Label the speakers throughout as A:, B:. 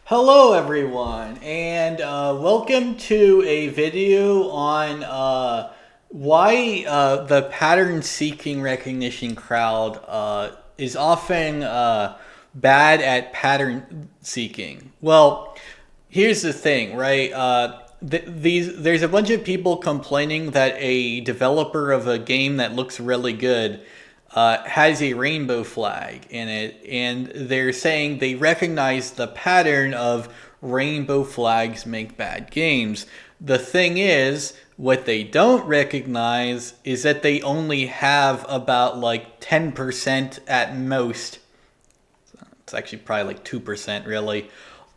A: Hello, everyone, and welcome to a video on why the pattern seeking recognition crowd is often bad at pattern seeking. Well, here's the thing, right? There's a bunch of people complaining that a developer of a game that looks really good has a rainbow flag in it, and they're saying they recognize the pattern of rainbow flags make bad games. The thing is, what they don't recognize is that they only have about like 10% at most. It's actually probably like 2% really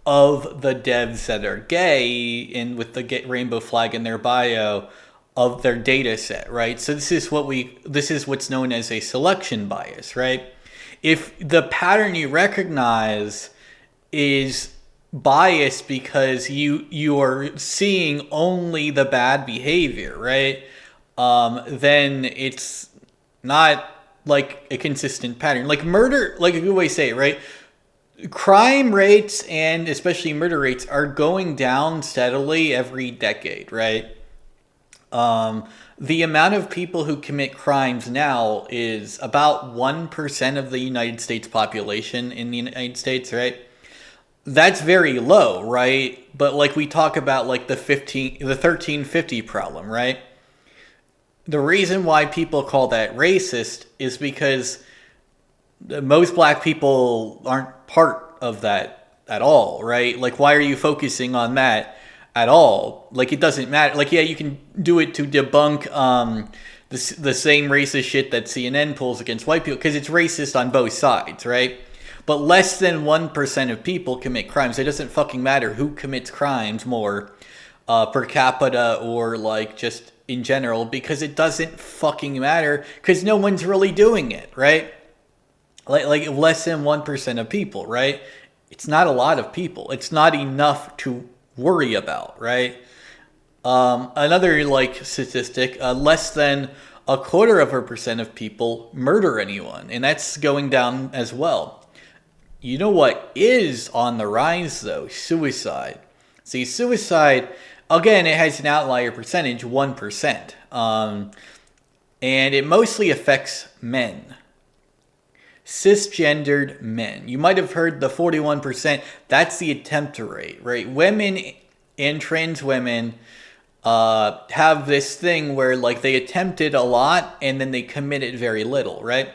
A: of the devs that are gay and with the rainbow flag in their bio of their data set, right? So this is what's known as a selection bias, right? If the pattern you recognize is biased because you are seeing only the bad behavior, right? Then it's not like a consistent pattern. Like murder, like a good way to say it, right? Crime rates and especially murder rates are going down steadily every decade, right? The amount of people who commit crimes now is about 1% of the United States population in the United States, right? That's very low, right? But like we talk about like the 1350 problem, right? The reason why people call that racist is because most black people aren't part of that at all, right? Like, why are you focusing on that at all? Like, it doesn't matter. Like, yeah, you can do it to debunk the same racist shit that CNN pulls against white people because it's racist on both sides, right? But less than 1% of people commit crimes. It doesn't fucking matter who commits crimes more per capita or like just in general because it doesn't fucking matter because no one's really doing it, right? Like less than 1% of people, right? It's not a lot of people. It's not enough to worry about, right? Another like statistic, less than 1/4% of people murder anyone, and that's going down as well. You know what is on the rise though? Suicide. See, suicide again, it has an outlier percentage, 1%, and it mostly affects men, cisgendered men. You might have heard the 41%. That's the attempt rate, right? Women and trans women have this thing where like they attempted a lot and then they committed very little, right?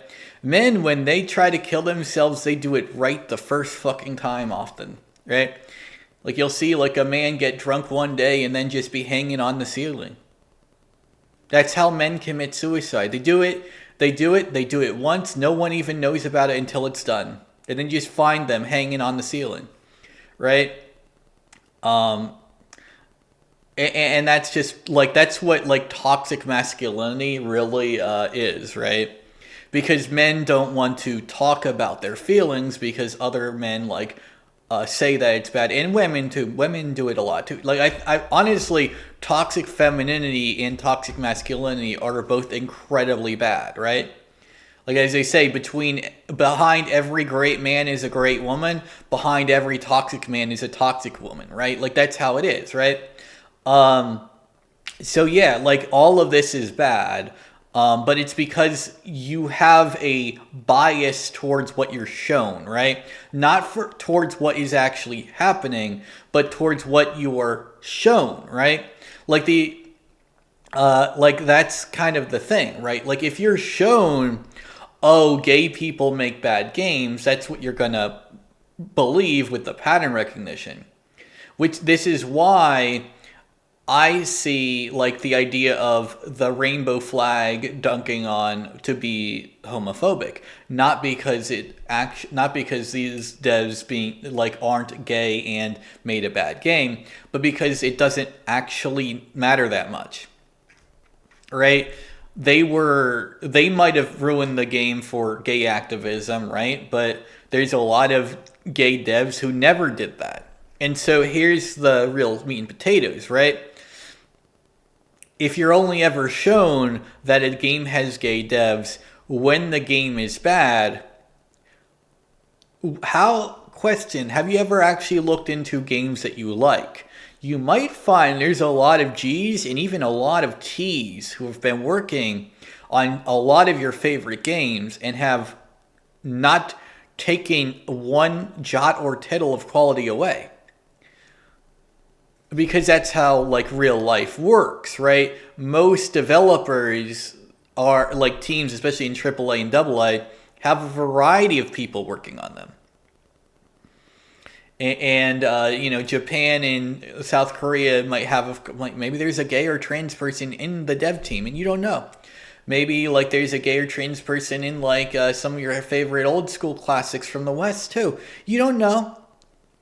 A: Men, when they try to kill themselves, they do it right the first fucking time often, right? Like you'll see like a man get drunk one day and then just be hanging on the ceiling. That's how men commit suicide. They do it once, no one even knows about it until it's done. And then you just find them hanging on the ceiling, right? Um, and that's just like, that's what like toxic masculinity really is, right? Because men don't want to talk about their feelings because other men like say that it's bad, and women too. Women do it a lot too. Like I honestly, toxic femininity and toxic masculinity are both incredibly bad, right? Like as they say, behind every great man is a great woman. Behind every toxic man is a toxic woman, right? Like that's how it is, right? Um, so yeah, like all of this is bad, but it's because you have a bias towards what you're shown, right? Not towards what is actually happening, but towards what you are shown, right? Like like that's kind of the thing, right? Like if you're shown, oh, gay people make bad games, that's what you're gonna believe with the pattern recognition. Which this is why I see like the idea of the rainbow flag dunking on to be homophobic, not because these devs being like aren't gay and made a bad game, but because it doesn't actually matter that much, right? They might have ruined the game for gay activism, right? But there's a lot of gay devs who never did that. And so here's the real meat and potatoes, right? If you're only ever shown that a game has gay devs when the game is bad, how question, have you ever actually looked into games that you like? You might find there's a lot of G's and even a lot of T's who have been working on a lot of your favorite games and have not taken one jot or tittle of quality away. Because that's how like real life works, right? Most developers are like teams, especially in AAA and AA, have a variety of people working on them. And Japan and South Korea might have maybe there's a gay or trans person in the dev team, and you don't know. Maybe like there's a gay or trans person in like some of your favorite old school classics from the West too. You don't know,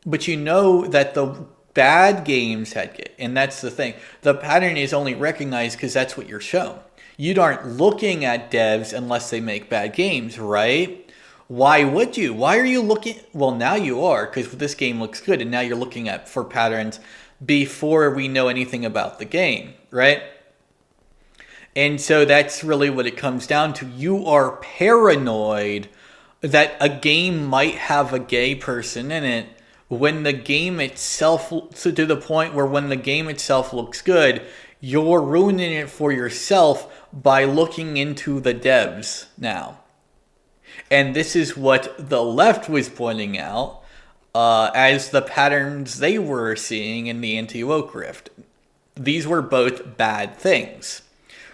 A: but you know that the bad games had gay, and that's the thing. The pattern is only recognized because that's what you're shown. You aren't looking at devs unless they make bad games, right? Why would you? Why are you looking? Well, now you are, because this game looks good, and now you're looking for patterns before we know anything about the game, right? And so that's really what it comes down to. You are paranoid that a game might have a gay person in it when the game itself, so to the point where when the game itself looks good, you're ruining it for yourself by looking into the devs now. And this is what the left was pointing out as the patterns they were seeing in the anti-woke rift. These were both bad things,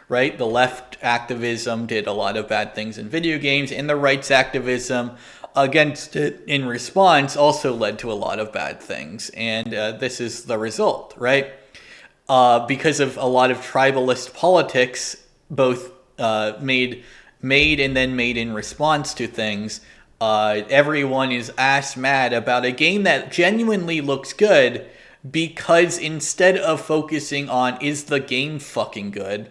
A: right? The left activism did a lot of bad things in video games, and the right's activism against it in response also led to a lot of bad things. And this is the result, right? Because of a lot of tribalist politics, both made and then made in response to things, everyone is ass mad about a game that genuinely looks good, because instead of focusing on is the game fucking good,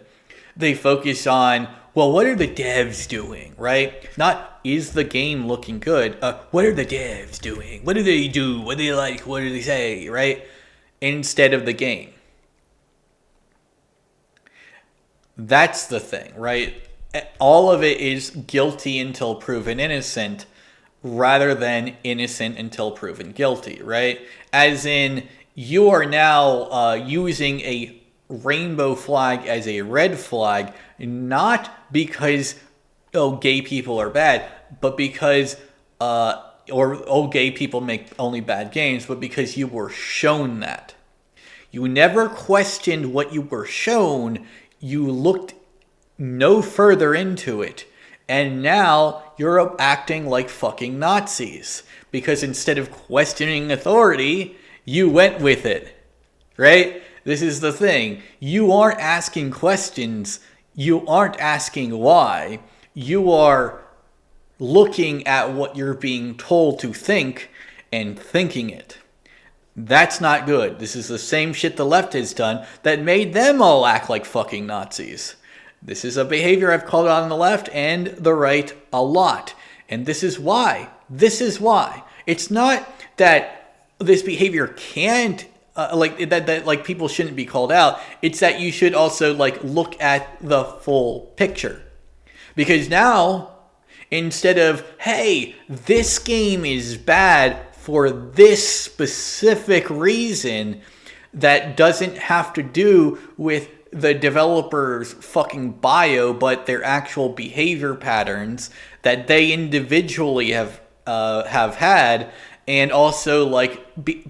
A: they focus on, well, what are the devs doing, right? Not is the game looking good, what are the devs doing? What do they do? What do they like? What do they say, right? Instead of the game. That's the thing, right? All of it is guilty until proven innocent, rather than innocent until proven guilty, right? As in, you are now using a rainbow flag as a red flag, not because, gay people are bad, but because, gay people make only bad games, but because you were shown that. You never questioned what you were shown. You looked no further into it, and now you're acting like fucking Nazis, because instead of questioning authority, you went with it, right? This is the thing. You aren't asking questions. You aren't asking why. You are looking at what you're being told to think and thinking it. That's not good. This is the same shit the left has done that made them all act like fucking Nazis. This is a behavior I've called out on the left and the right a lot. And this is why. It's not that this behavior can't, that people shouldn't be called out. It's that you should also look at the full picture. Because now, instead of, hey, this game is bad for this specific reason that doesn't have to do with the developer's fucking bio, but their actual behavior patterns that they individually have had, and also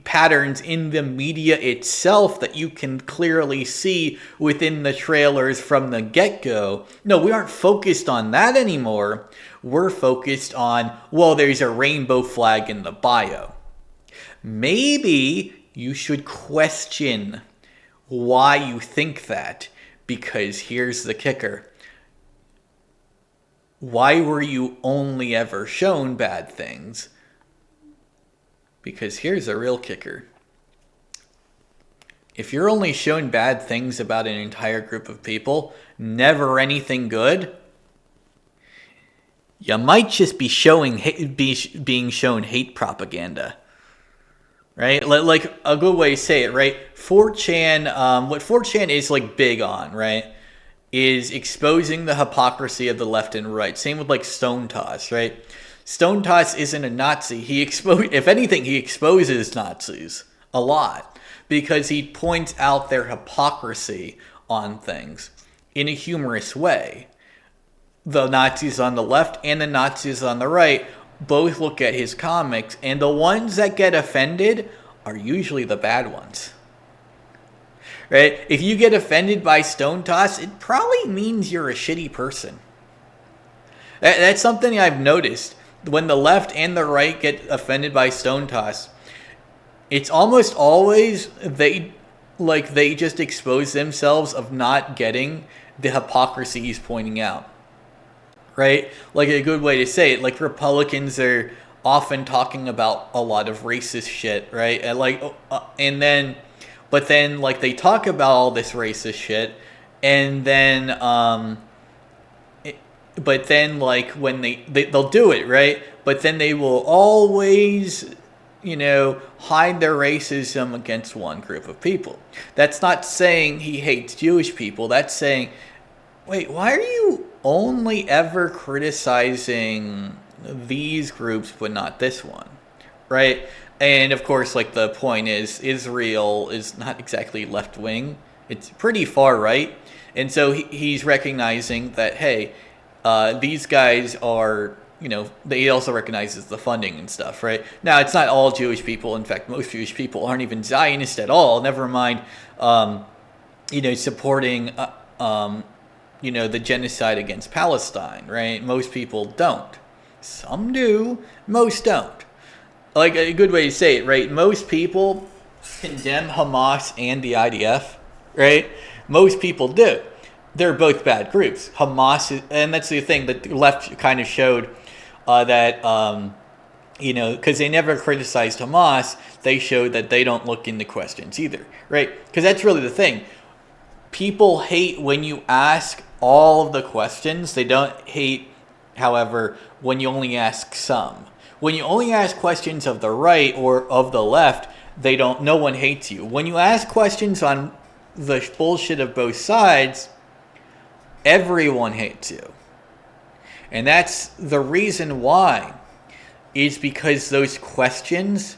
A: patterns in the media itself that you can clearly see within the trailers from the get-go. No, we aren't focused on that anymore. We're focused on, well, there's a rainbow flag in the bio. Maybe you should question why you think that, because here's the kicker. Why were you only ever shown bad things? Because here's a real kicker. If you're only shown bad things about an entire group of people, never anything good, you might just be being shown hate propaganda. Right? Like a good way to say it, right? 4chan, what 4chan is big on, right, is exposing the hypocrisy of the left and right. Same with Stone Toss, right? Stone Toss isn't a Nazi. If anything, he exposes Nazis a lot because he points out their hypocrisy on things in a humorous way. The Nazis on the left and the Nazis on the right both look at his comics, and the ones that get offended are usually the bad ones. Right? If you get offended by Stone Toss, it probably means you're a shitty person. That's something I've noticed. When the left and the right get offended by Stone Toss, it's almost always they just expose themselves of not getting the hypocrisy he's pointing out. Right? Like a good way to say it, like Republicans are often talking about a lot of racist shit, right? But then like they talk about all this racist shit, and then but then like when they'll do it, right? But then they will always, hide their racism against one group of people. That's not saying he hates Jewish people. That's saying, wait, why are you only ever criticizing these groups but not this one, right? And of course, like the point is, Israel is not exactly left wing; it's pretty far right, and so he's recognizing that hey, these guys are, he also recognizes the funding and stuff, right? Now, it's not all Jewish people. In fact, most Jewish people aren't even Zionist at all. Never mind, supporting the genocide against Palestine, right? Most people don't. Some do, most don't. Like a good way to say it, right? Most people condemn Hamas and the IDF, right? Most people do. They're both bad groups. And that's the thing that the left kind of showed that, because they never criticized Hamas, they showed that they don't look into questions either, right? Because that's really the thing. People hate when you ask all of the questions. They don't hate, however, when you only ask some. When you only ask questions of the right or of the left, no one hates you. When you ask questions on the bullshit of both sides, everyone hates you. And that's the reason why, is because those questions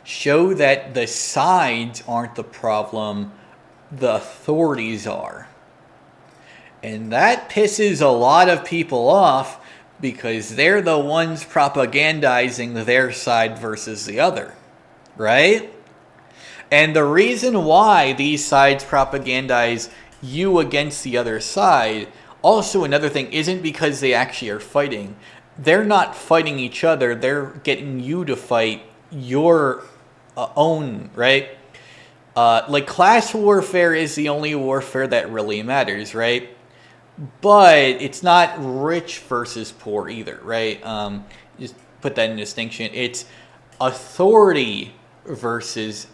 A: show that the sides aren't the problem, the authorities are. And that pisses a lot of people off because they're the ones propagandizing their side versus the other, right? And the reason why these sides propagandize you against the other side, also another thing, isn't because they actually are fighting. They're not fighting each other. They're getting you to fight your own, right? Like class warfare is the only warfare that really matters, right? But it's not rich versus poor either, right? Just put that in distinction. It's authority versus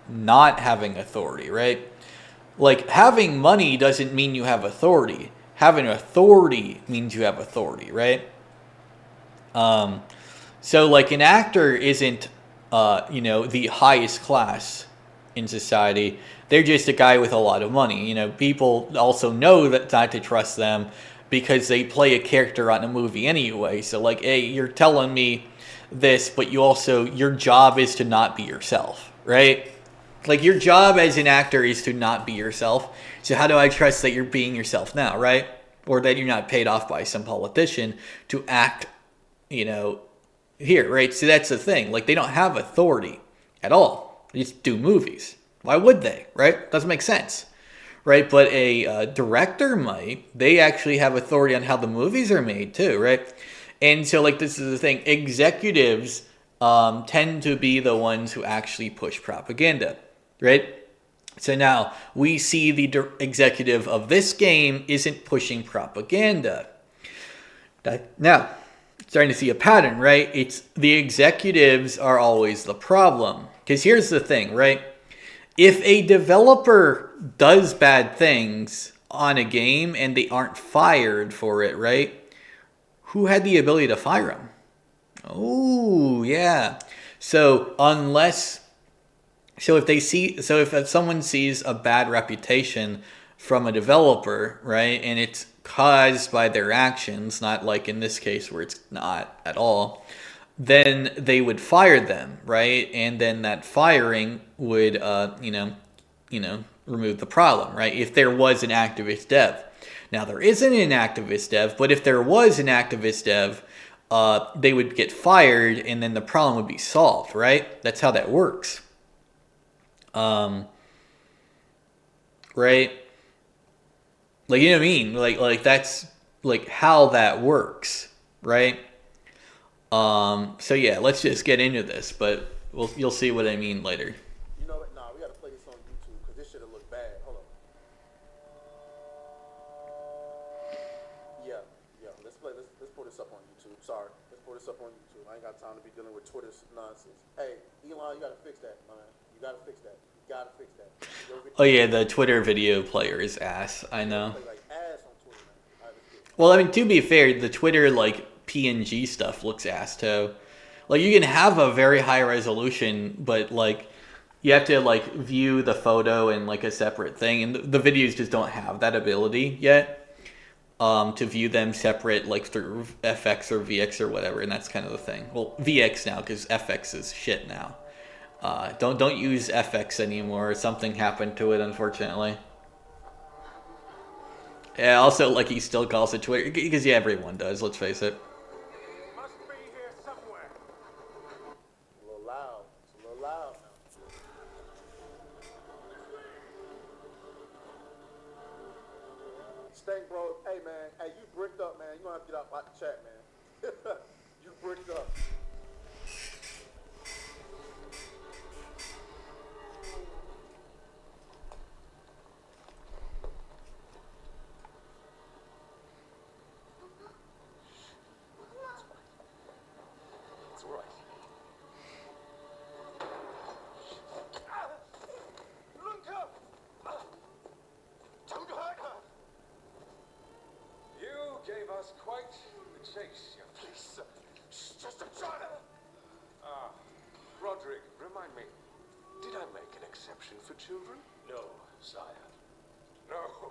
A: not having authority, right? Like having money doesn't mean you have authority. Having authority means you have authority, right? So like an actor isn't, the highest class in society. They're just a guy with a lot of money. People also know that not to trust them because they play a character on a movie anyway. So like, hey, you're telling me this, but your job is to not be yourself, right? Like your job as an actor is to not be yourself. So how do I trust that you're being yourself now, right? Or that you're not paid off by some politician to act, here, right? So that's the thing. Like they don't have authority at all. They just do movies. Why would they, right? Doesn't make sense, right? But a director might. They actually have authority on how the movies are made too, right? And so like this is the thing. Executives tend to be the ones who actually push propaganda, right? So now we see the executive of this game isn't pushing propaganda. Now, starting to see a pattern, right? It's the executives are always the problem. Because here's the thing, right? If a developer does bad things on a game and they aren't fired for it, right? Who had the ability to fire them? Oh, yeah. So if someone sees a bad reputation from a developer, right, and it's caused by their actions, not like in this case where it's not at all, then they would fire them, right? And then that firing would, remove the problem, right? If there was an activist dev. Now there isn't an activist dev, but if there was an activist dev, they would get fired, and then the problem would be solved, right? That's how that works, right? Like, you know what I mean? Like that's like how that works, right? So yeah, let's just get into this, but you'll see what I mean later.
B: You know what? Nah, we gotta play this on YouTube because this should have looked bad. Hold on. Yeah, yeah. Let's pull this up on YouTube. Sorry, let's pull this up on YouTube. I ain't got time to be dealing with Twitter's nonsense. Hey, Elon, you gotta fix that, man. You gotta fix that. You gotta fix that.
A: Oh yeah, the Twitter video player is ass. I know.
B: Play like ass on Twitter, man. All right, let's get it.
A: Well, I mean, to be fair, the Twitter like PNG stuff looks ass too. Like you can have a very high resolution, but like you have to like view the photo in like a separate thing, and the videos just don't have that ability yet. To view them separate, like through FX or VX or whatever, and that's kind of the thing. Well, VX now because FX is shit now. Don't use FX anymore. Something happened to it, unfortunately. Yeah. Also, like he still calls it Twitter because yeah, everyone does. Let's face it.
B: Must be here somewhere. A little loud. It's a little loud now. Stank, bro. Hey, man. Hey, you bricked up, man. You gonna have to get out the chat, man. You bricked up. It's all right. Look up! Don't hurt her!
C: You gave us quite the chase, young
B: Please, sir. She's just a child.
C: Ah, Roderick, remind me, did I make an exception for children?
B: No, sire.
C: No.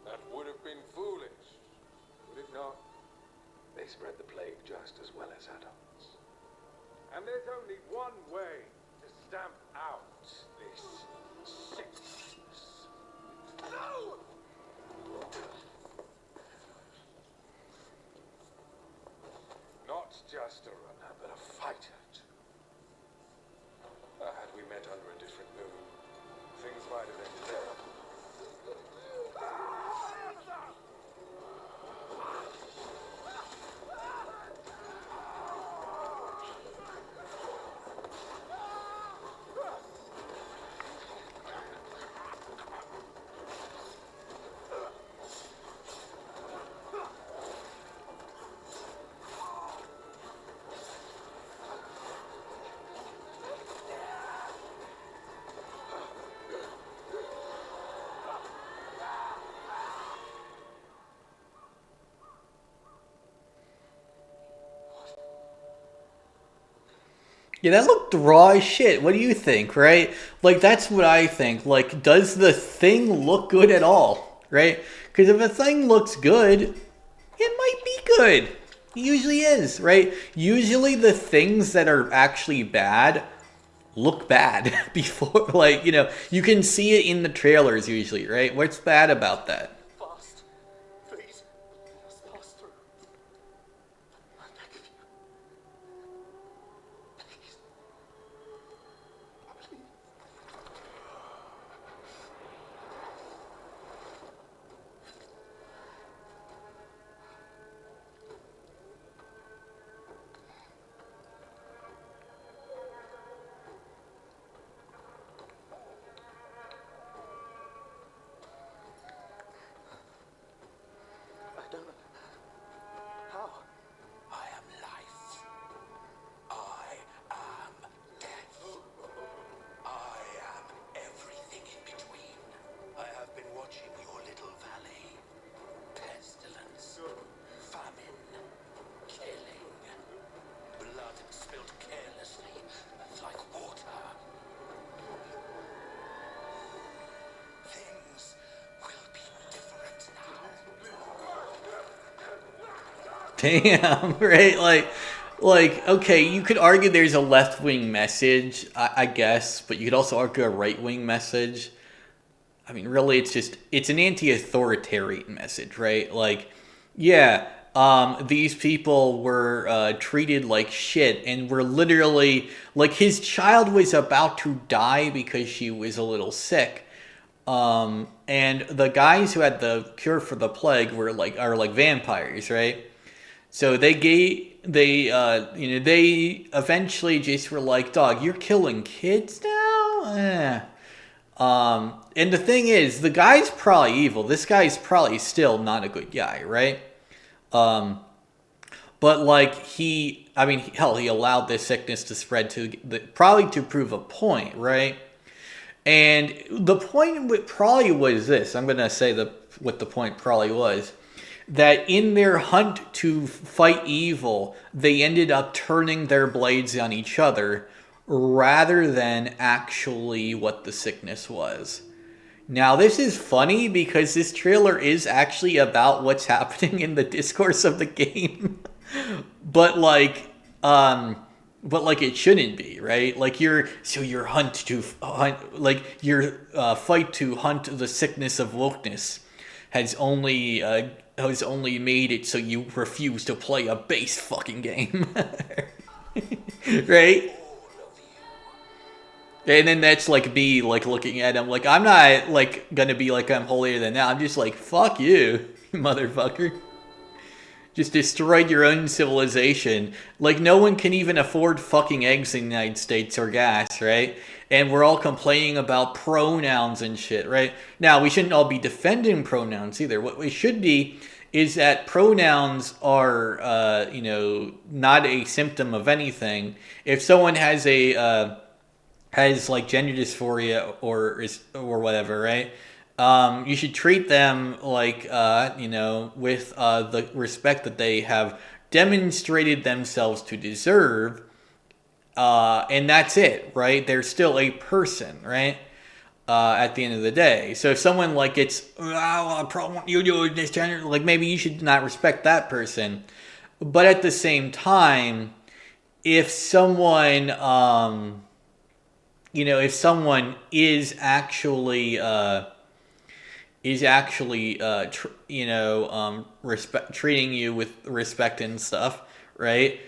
C: That would have been foolish, would it not? They spread the plague just as well as adults. And there's only one way to stamp out this sickness.
B: No!
C: Not just a runner, but a fighter, too. Had we met under a different moon, things might have ended there.
A: Yeah, that looked raw as shit. What do you think, right? Like, that's what I think. Like, does the thing look good at all, right? Because if a thing looks good, it might be good. It usually is, right? Usually the things that are actually bad look bad before, like, you can see it in the trailers usually, right? What's bad about that?
B: Fast. Please. Let us pass through. I beg of you. Please. Please.
A: Damn, right? Okay, you could argue there's a left wing message, I guess, but you could also argue a right wing message. I mean, really, it's an anti-authoritarian message, right? Like, yeah, these people were treated like shit, and were literally like his child was about to die because she was a little sick. And the guys who had the cure for the plague are like vampires, right? So they eventually just were like, dog, you're killing kids now? And the thing is, the guy's probably evil. This guy's probably still not a good guy, right? But like hell, he allowed this sickness to spread probably to prove a point, right? And the point probably was this. I'm gonna say what the point probably was. That in their hunt to fight evil, they ended up turning their blades on each other rather than actually what the sickness was. Now, this is funny because this trailer is actually about what's happening in the discourse of the game. but it shouldn't be, right? Like your hunt to hunt, like your fight to hunt the sickness of wokeness has only made it so you refuse to play a base fucking game. Right? And then that's like me like looking at him like I'm not like gonna be like I'm holier than thou. I'm just like fuck you, motherfucker. Just destroyed your own civilization. Like no one can even afford fucking eggs in the United States or gas, right? And we're all complaining about pronouns and shit, right? Now, we shouldn't all be defending pronouns either. What we should be is that pronouns are, not a symptom of anything. If someone has has like gender dysphoria or whatever, right? You should treat them like, with the respect that they have demonstrated themselves to deserve. And that's it, right? They're still a person, right? At the end of the day. So if someone like gets, you do this gender, like maybe you should not respect that person. But at the same time, if someone, if someone is actually, treating you with respect and stuff, right?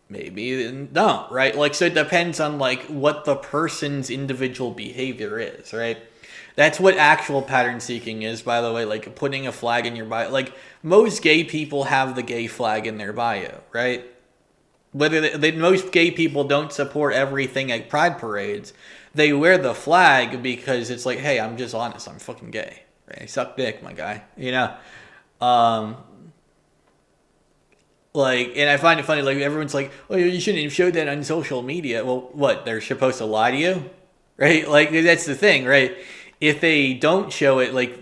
A: Maybe don't, right? Like, so it depends on like what the person's individual behavior is, right? That's what actual pattern seeking is, by the way, like putting a flag in your bio. Like most gay people have the gay flag in their bio, right? Most gay people don't support everything at pride parades. They wear the flag because it's like, hey, I'm just honest, I'm fucking gay. Right? Suck dick, my guy. And I find it funny, like, everyone's like, oh, you shouldn't have showed that on social media. Well, what, they're supposed to lie to you? Right? Like, that's the thing, right? If they don't show it, like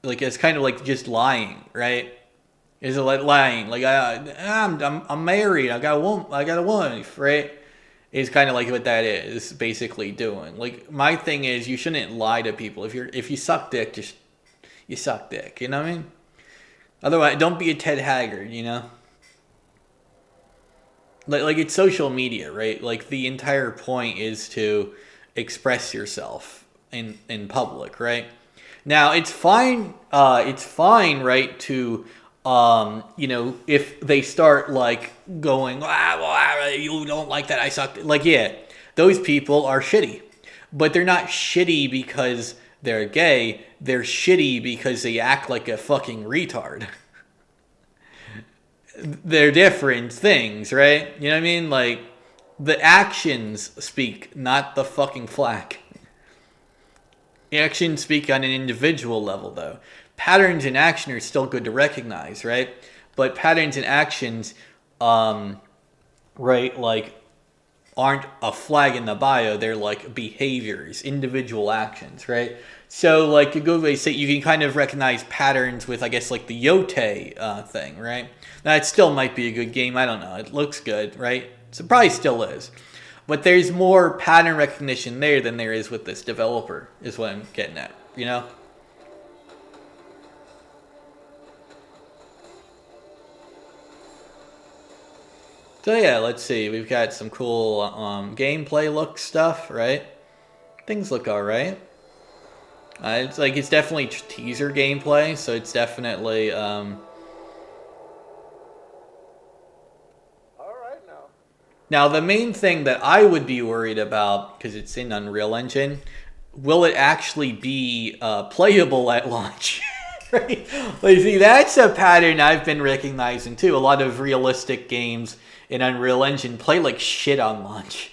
A: it's kind of like just lying, right? It's like lying. Like, I'm married, I got a wife, right? It's kind of like what that is basically doing. Like, my thing is, you shouldn't lie to people. If you suck dick, you suck dick, you know what I mean? Otherwise, don't be a Ted Haggard, Like it's social media, right? Like the entire point is to express yourself in public, right? Now it's fine, right, to if they start like going, you don't like that, I suck. Like, yeah, those people are shitty, but they're not shitty because they're gay. They're shitty because they act like a fucking retard. They're different things, right? You know what I mean? Like, the actions speak, not the fucking flag. The actions speak on an individual level, though. Patterns in action are still good to recognize, right? But patterns and actions, right, like, aren't a flag in the bio. They're like behaviors, individual actions, right? So, like, a good way to say, you can kind of recognize patterns with, I guess, like the Yote thing, right? Now, it still might be a good game. I don't know. It looks good, right? So it probably still is. But there's more pattern recognition there than there is with this developer, is what I'm getting at, So yeah, let's see. We've got some cool gameplay look stuff, right? Things look alright. It's definitely teaser gameplay, so it's definitely
B: All right now.
A: Now the main thing that I would be worried about, because it's in Unreal Engine, will it actually be playable at launch? Right? Like, see, that's a pattern I've been recognizing too. A lot of realistic games in Unreal Engine play like shit on launch.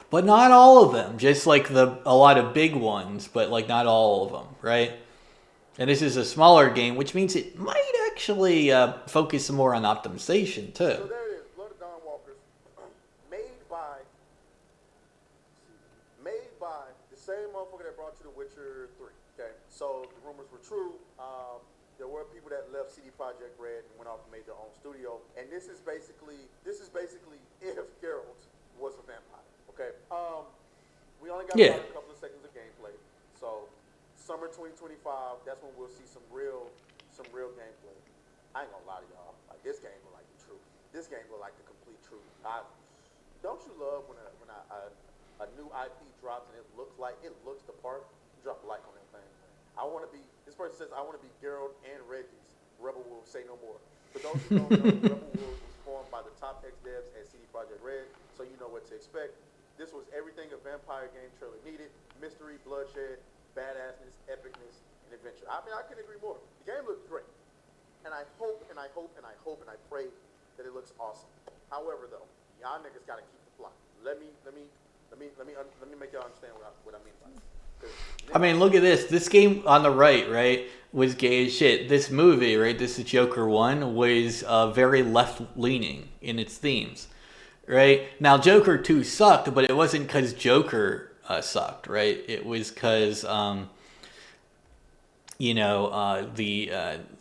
A: But not all of them, just like a lot of big ones, but like not all of them, right? And this is a smaller game, which means it might actually focus more on optimization
B: So
A: too.
B: there it is, Blood of Dawn Walkers, made by the same motherfucker that brought you The Witcher 3. Okay, so the rumors were true. There were people that left CD Projekt Red and went off and made their own studio. And this is basically if Geralt was a vampire. Okay, we only got
A: Yeah.
B: about a couple of seconds of gameplay. So summer 2025, that's when we'll see some real gameplay. I ain't gonna lie to y'all. Like, this game look like the truth. This game look like the complete truth. Don't you love when a new IP drops and it looks the part? Drop a like on that thing. I want to be. This person says I want to be Geralt and Reggie's Rebel Wolves. Say no more. For those who don't know, Rebel Wolves was formed by the top ex devs at CD Projekt Red, so you know what to expect. This was everything a vampire game trailer needed: mystery, bloodshed, badassness, epicness, and adventure. I mean, I couldn't agree more. The game looks great. And I hope and I pray that it looks awesome. However, though, y'all niggas gotta keep the plot. Let me make y'all understand what I mean by it.
A: I mean, look at this. This game on the right, was gay as shit. This movie, right, this is Joker 1, was very left-leaning in its themes, right? Now, Joker 2 sucked, but it wasn't because Joker sucked, right? It was because, the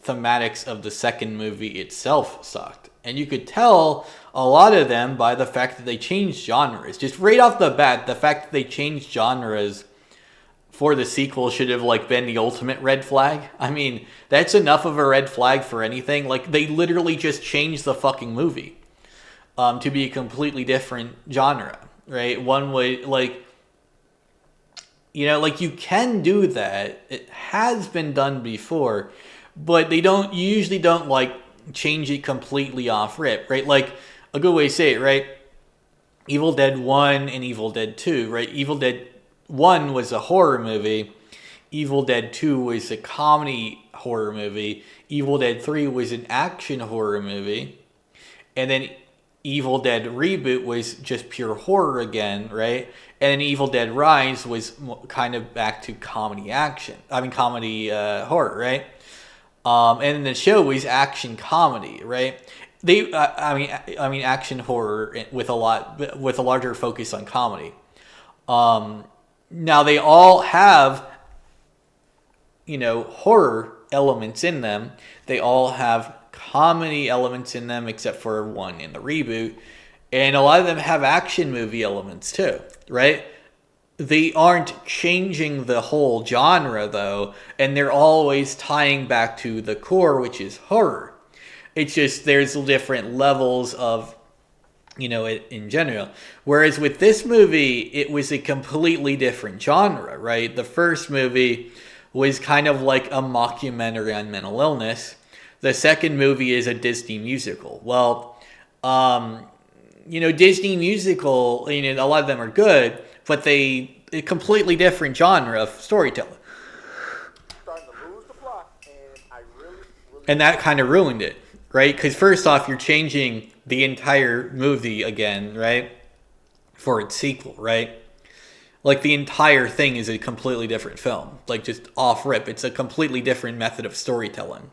A: thematics of the second movie itself sucked. And you could tell a lot of them by the fact that they changed genres. Just right off the bat, the fact that they changed genres for the sequel should have been the ultimate red flag. I mean, that's enough of a red flag for anything. Like, they literally just changed the fucking movie to be a completely different genre, right? One way, you can do that. It has been done before, but they usually don't change it completely off rip, right? Like, a good way to say it, right? Evil Dead 1 and Evil Dead 2, right? Evil Dead 1 was a horror movie. Evil Dead 2 was a comedy horror movie. Evil Dead 3 was an action horror movie. And then Evil Dead Reboot was just pure horror again, right? And then Evil Dead Rise was kind of back to comedy horror, right? And then the show was action comedy, right? Action horror with a larger focus on comedy. Now they all have, horror elements in them. They all have comedy elements in them, except for one in the reboot. And a lot of them have action movie elements too, right? They aren't changing the whole genre though, and they're always tying back to the core, which is horror. It's just there's different levels of in general. Whereas with this movie, it was a completely different genre, right? The first movie was kind of like a mockumentary on mental illness. The second movie is a Disney musical. Well, Disney musical, a lot of them are good, but a completely different genre of storytelling.
B: Starting to lose the plot, and I really
A: And that kind of ruined it, right? Because first off, you're changing the entire movie again, right? For its sequel, right? Like, the entire thing is a completely different film. Like, just off rip. It's a completely different method of storytelling.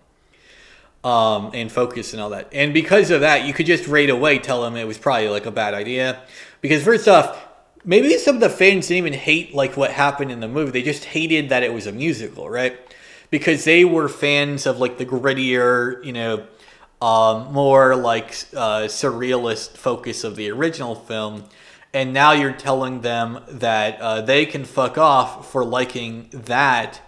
A: And focus and all that. And because of that, you could just right away tell them it was probably a bad idea. Because first off, maybe some of the fans didn't even hate what happened in the movie. They just hated that it was a musical, right? Because they were fans of the grittier, more surrealist focus of the original film. And now you're telling them that they can fuck off for liking that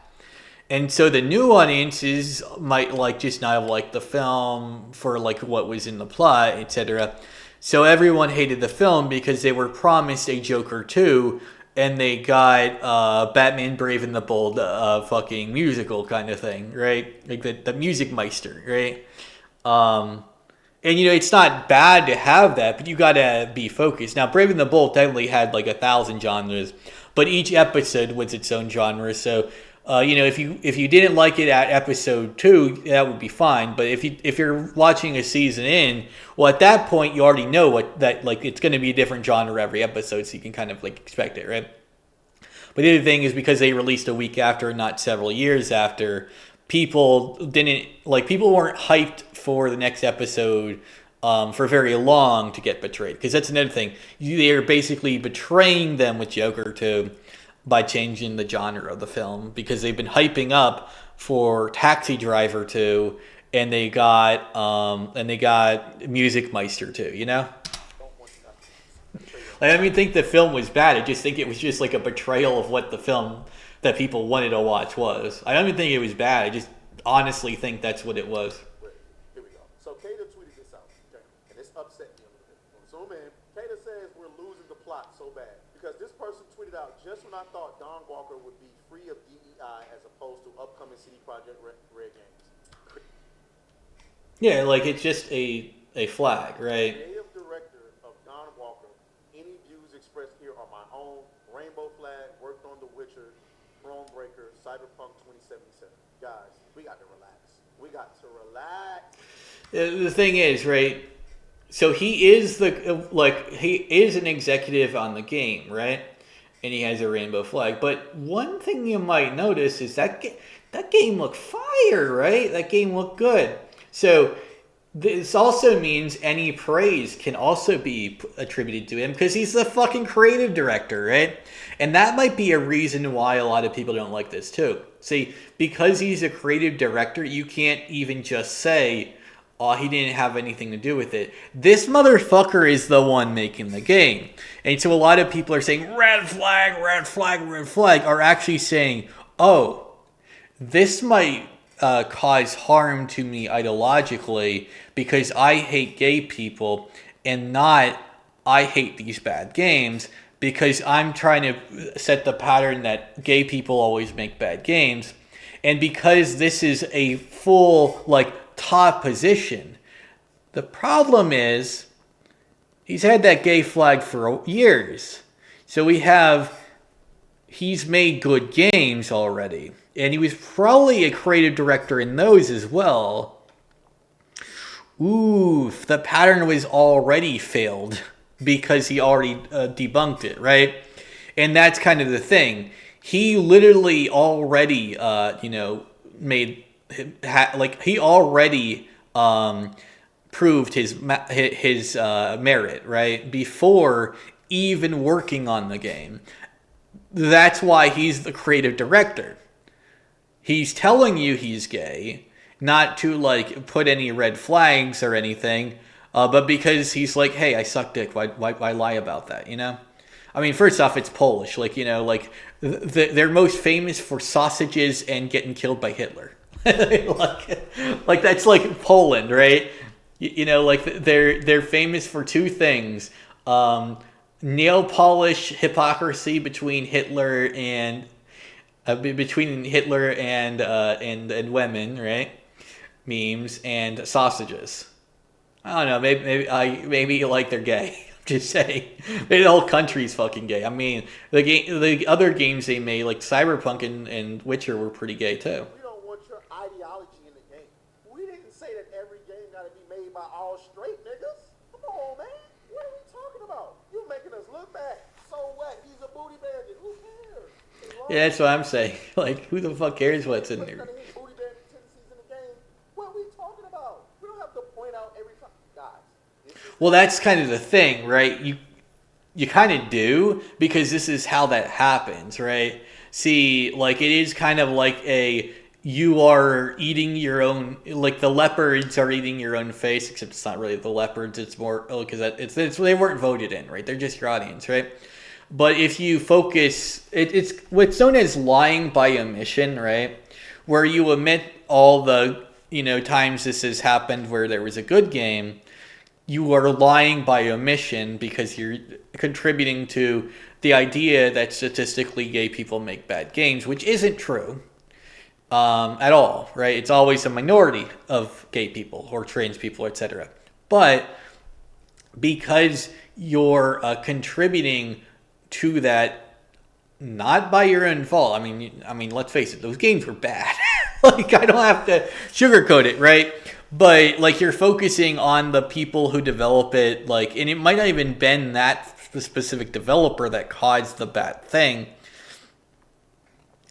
A: And so the new audiences might like just not have liked the film for like what was in the plot, etc. So everyone hated the film because they were promised a Joker 2 and they got Batman Brave and the Bold fucking musical kind of thing, right? Like the Music Meister, right? And it's not bad to have that, but you gotta be focused. Now, Brave and the Bold definitely had like 1,000 genres, but each episode was its own genre. So, if you didn't like it at episode 2, that would be fine. But if you're watching a season in, well, at that point you already know it's going to be a different genre every episode, so you can kind of like expect it, right? But the other thing is because they released a week after, not several years after, people weren't hyped for the next episode for very long to get betrayed. Because that's another thing. They're basically betraying them with Joker 2 by changing the genre of the film. Because they've been hyping up for Taxi Driver 2 and they got Music Meister 2, I don't even think the film was bad. I just think it was just like a betrayal of what the film that people wanted to watch was. I don't even think it was bad. I just honestly think that's what it was.
B: Wait, here we go. So Kato tweeted this out, okay? And this upset me a little bit. So man, Kato says we're losing the plot so bad because this person tweeted out just when I thought Don Walker would be free of DEI as opposed to upcoming CD Projekt Red games.
A: Yeah, like it's just a flag, right?
B: Creative director of Don Walker. Any views expressed here are my own. Rainbow Flag worked on The Witcher, Thronebreaker, Cyberpunk 2077. Guys, we got to relax. We got to relax.
A: The thing is, right? So he is he is an executive on the game, right? And he has a rainbow flag. But one thing you might notice is that game looked fire, right? That game looked good. So this also means any praise can also be attributed to him because he's the fucking creative director, right? And that might be a reason why a lot of people don't like this too. See, because he's a creative director, you can't even just say, oh, he didn't have anything to do with it. This motherfucker is the one making the game. And so a lot of people are saying, red flag, red flag, red flag, are actually saying, oh, this might cause harm to me ideologically because I hate gay people and not I hate these bad games because I'm trying to set the pattern that gay people always make bad games. And because this is a full top position, the problem is he's had that gay flag for years. So he's made good games already. And he was probably a creative director in those as well. Ooh, the pattern was already failed because he already debunked it, right? And that's kind of the thing. He literally already, he already proved his merit, right? Before even working on the game. That's why he's the creative director. He's telling you he's gay, not to put any red flags or anything, but because he's like, hey, I suck dick. Why lie about that? I mean, first off, it's Polish. They're most famous for sausages and getting killed by Hitler. That's like Poland, right? They're famous for two things: neo-Polish hypocrisy between Hitler and women, right? Memes and sausages. I don't know. Maybe they're gay. I'm just saying. Maybe the whole country's fucking gay. I mean, the other games they made, like Cyberpunk and Witcher, were pretty gay too.
B: We don't want your ideology in the game. We didn't say that every game got to be made by all straight niggas. Come on, man. What are we talking about? You're making us look bad. So what? He's a booty bandit. Who cares?
A: Yeah, that's what I'm saying. Who the fuck cares what's in there?
B: Booty bandit tendencies in the game. What are we talking about? We don't have to point out every time. Guys.
A: Well, that's kind of the thing, right? You kind of do, because this is how that happens, right? See, it is kind of you are eating your own, the leopards are eating your own face, except it's not really the leopards, it's more, because they weren't voted in, right? They're just your audience, right? But if you focus, it's what's known as lying by omission, right? where you omit all the, times this has happened where there was a good game, you are lying by omission because you're contributing to the idea that statistically gay people make bad games, which isn't true at all, right? It's always a minority of gay people or trans people, etc. But because you're contributing to that, not by your own fault. I mean, let's face it; those games were bad. Like, I don't have to sugarcoat it, right? But like, you're focusing on the people who develop it, like, and it might not even been that specific developer that caused the bad thing,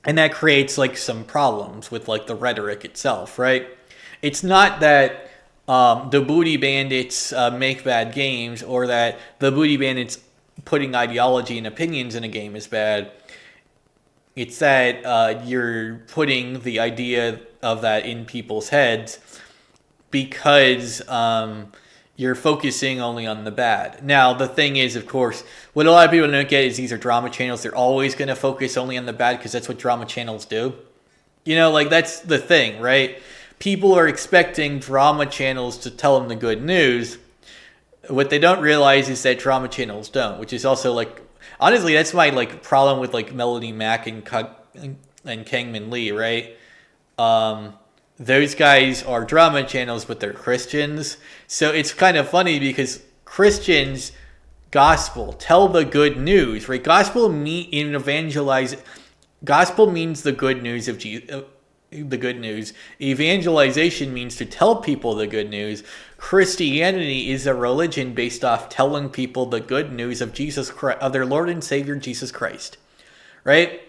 A: and that creates like some problems with like the rhetoric itself, right? It's not that the Booty Bandits make bad games, or that the Booty Bandits putting ideology and opinions in a game is bad. It's that you're putting the idea of that in people's heads because you're focusing only on the bad. Now, the thing is, of course, what a lot of people don't get is these are drama channels. They're always going to focus only on the bad because that's what drama channels do. Like, that's the thing, right? People are expecting drama channels to tell them the good news. What they don't realize is that drama channels don't, which is also, like, honestly, that's my, like, problem with, like, Melody Mack and Kangmin Lee, right? Those guys are drama channels, but they're Christians. So it's kind of funny because Christians, gospel, tell the good news, right? Gospel means the good news of Jesus. The good news. Evangelization means to tell people the good news. Christianity is a religion based off telling people the good news of Jesus Christ, of their Lord and Savior Jesus Christ, right?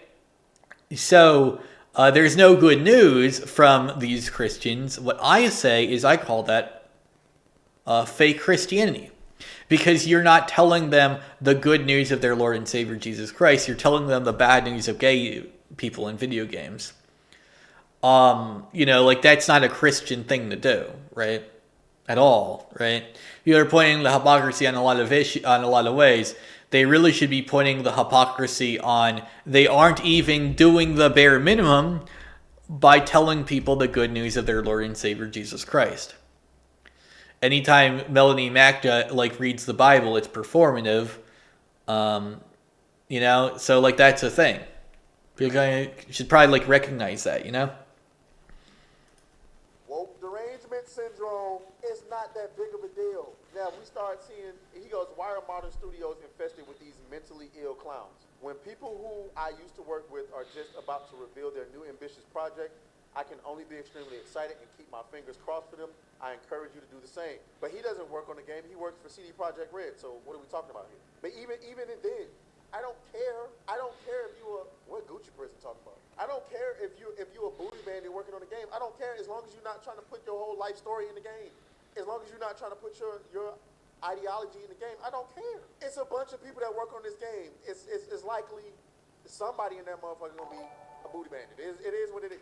A: So there's no good news from these Christians. What I say is I call that fake Christianity, because you're not telling them the good news of their Lord and Savior Jesus Christ. You're telling them the bad news of gay people in video games. Like, that's not a Christian thing to do, right? At all, right? You're pointing the hypocrisy on a lot of ways. They really should be pointing the hypocrisy on they aren't even doing the bare minimum by telling people the good news of their Lord and Savior Jesus Christ. Anytime Melanie Mack reads the Bible, it's performative. So like, that's a thing. You should probably like recognize that,
B: Woke derangement syndrome is not that big of a deal. Now we start seeing, he goes, why are modern studios infested with these mentally ill clowns? When people who I used to work with are just about to reveal their new ambitious project, I can only be extremely excited and keep my fingers crossed for them. I encourage you to do the same. But he doesn't work on the game. He works for CD Projekt Red. So what are we talking about here? But even it did. I don't care. I don't care if you are, what Gucci prison talking about? I don't care if you a booty bandit working on the game. I don't care as long as you're not trying to put your whole life story in the game. As long as you're not trying to put your ideology in the game, I don't care. It's a bunch of people that work on this game. It's likely somebody in that motherfucker gonna be a booty bandit. It is what it is.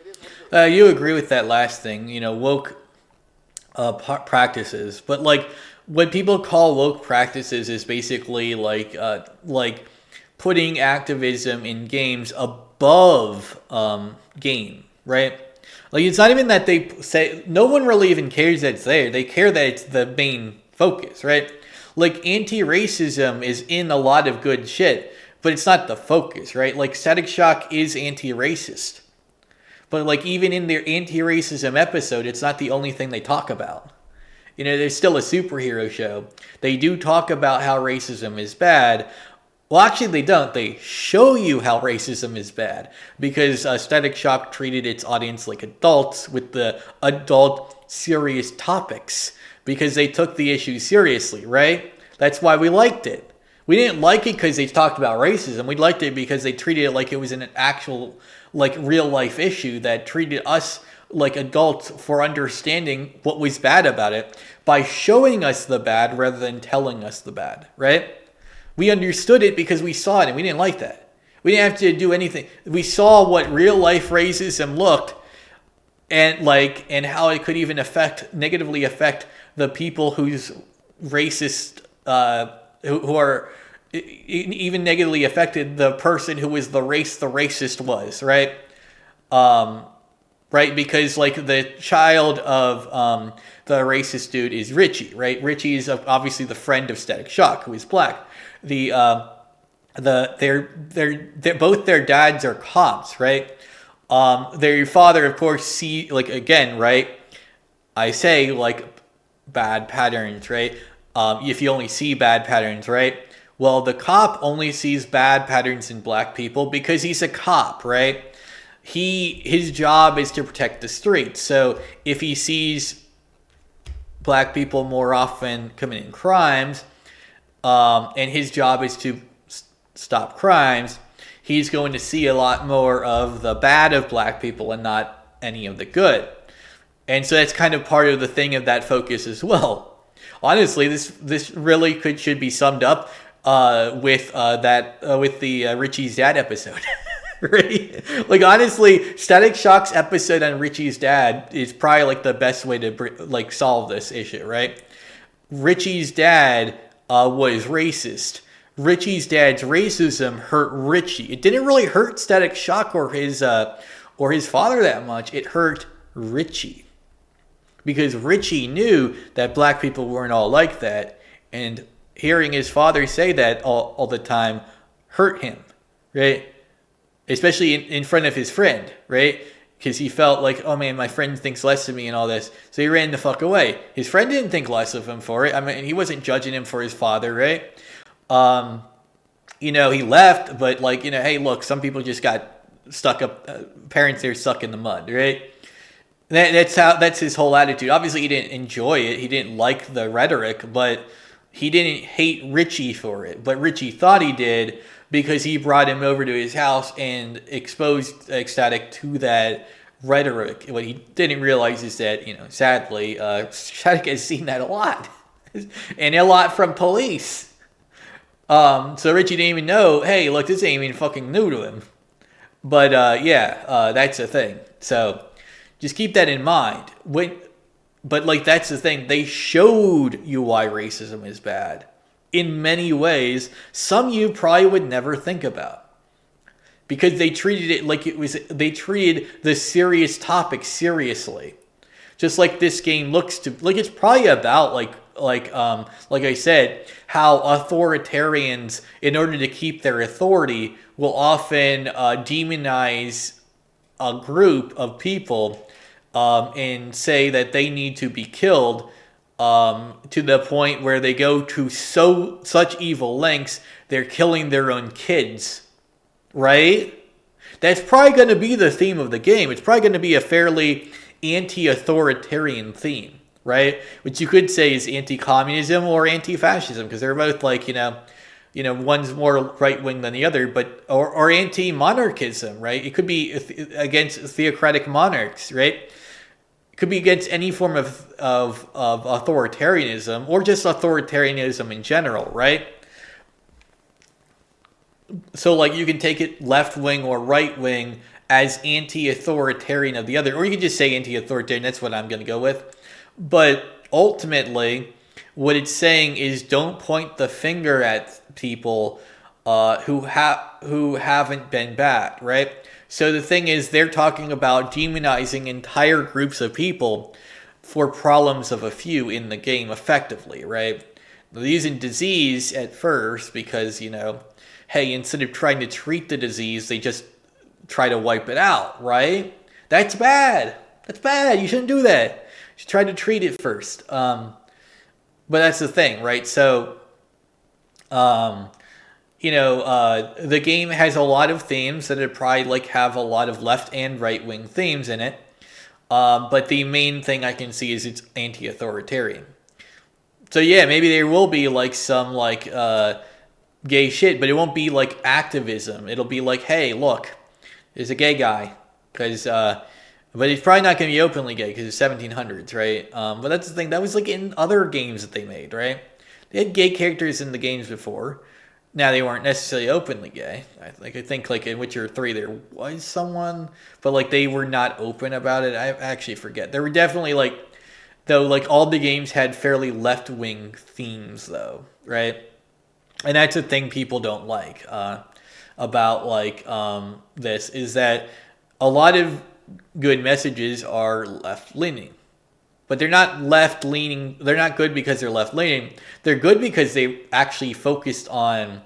B: It is what it is.
A: You agree with that last thing, woke practices, but like, what people call woke practices is basically like putting activism in games above game, right? Like, it's not even that they say, no one really even cares that it's there. They care that it's the main focus, right? Like, anti-racism is in a lot of good shit, but it's not the focus, right? Like, Static Shock is anti-racist, but like, even in their anti-racism episode, it's not the only thing they talk about. There's still a superhero show. They do talk about how racism is bad. Well, actually, they don't. They show you how racism is bad, because Static Shock treated its audience like adults with the adult serious topics, because they took the issue seriously, right? That's why we liked it. We didn't like it because they talked about racism. We liked it because they treated it like it was an actual, like, real life issue that treated us like adults for understanding what was bad about it by showing us the bad rather than telling us the bad, right? We understood it because we saw it, and we didn't like that. We didn't have to do anything. We saw what real life racism looked and how it could even negatively affect the people who's racist, who are even negatively affected the person who was the race the racist was, right? right? Because like the child of the racist dude is Richie, right? Richie is obviously the friend of Static Shock, who is black. They're both their dads are cops, right? Their father, of course, see like again, right? I say like bad patterns, right? If you only see bad patterns, right? Well, the cop only sees bad patterns in black people because he's a cop, right? His job is to protect the streets. So if he sees black people more often committing crimes, and his job is to stop crimes, he's going to see a lot more of the bad of black people and not any of the good. And so that's kind of part of the thing of that focus as well. Honestly, this really should be summed up with the Richie's dad episode. Right? Like honestly, Static Shock's episode on Richie's dad is probably like the best way to like solve this issue, right? Richie's dad was racist. Richie's dad's racism hurt Richie. It didn't really hurt Static Shock or his father that much. It hurt Richie. Because Richie knew that black people weren't all like that, and hearing his father say that all the time hurt him, right? Especially in front of his friend, right? Because he felt like, oh man, my friend thinks less of me and all this. So he ran the fuck away. His friend didn't think less of him for it. I mean, he wasn't judging him for his father, right? He left, but like, hey, look, some people just got stuck up, parents there stuck in the mud, right? That's his whole attitude. Obviously, he didn't enjoy it. He didn't like the rhetoric, but he didn't hate Richie for it. But Richie thought he did because he brought him over to his house and exposed Ecstatic to that rhetoric. What he didn't realize is that, sadly, Ecstatic has seen that a lot. And a lot from police. So Richie didn't even know, hey, look, this ain't even fucking new to him. But, that's the thing. So just keep that in mind. But like that's the thing. They showed you why racism is bad. In many ways, some you probably would never think about. Because they treated it like they treated the serious topic seriously. Just like this game looks to, like it's probably about like I said, how authoritarians, in order to keep their authority, will often demonize a group of people and say that they need to be killed to the point where they go to such evil lengths, they're killing their own kids, right? That's probably going to be the theme of the game. It's probably going to be a fairly anti-authoritarian theme, right? Which you could say is anti-communism or anti-fascism, because they're both like, one's more right-wing than the other, but or anti-monarchism, right? It could be against theocratic monarchs, right? It could be against any form of authoritarianism or just authoritarianism in general, right? So like you can take it left-wing or right-wing as anti-authoritarian of the other, or you can just say anti-authoritarian. That's what I'm going to go with. But ultimately, what it's saying is don't point the finger at people who haven't been bad, right? So the thing is, they're talking about demonizing entire groups of people for problems of a few in the game effectively, right? They're using disease at first because, hey, instead of trying to treat the disease, they just try to wipe it out, right? That's bad. That's bad. You shouldn't do that. You should try to treat it first. But that's the thing, right? So, the game has a lot of themes that it probably have a lot of left and right wing themes in it. But the main thing I can see is it's anti-authoritarian. So yeah, maybe there will be some gay shit, but it won't be like activism. It'll be like, hey, look, there's a gay guy, but he's probably not going to be openly gay because it's 1700s, right? But that's the thing. That was in other games that they made, right? They had gay characters in the games before. Now, they weren't necessarily openly gay. I think in Witcher 3 there was someone, but they were not open about it. I actually forget. There were definitely all the games had fairly left-wing themes though, right? And that's a thing people don't like about this, is that a lot of good messages are left leaning. But they're not left leaning. They're not good because they're left leaning. They're good because they actually focused on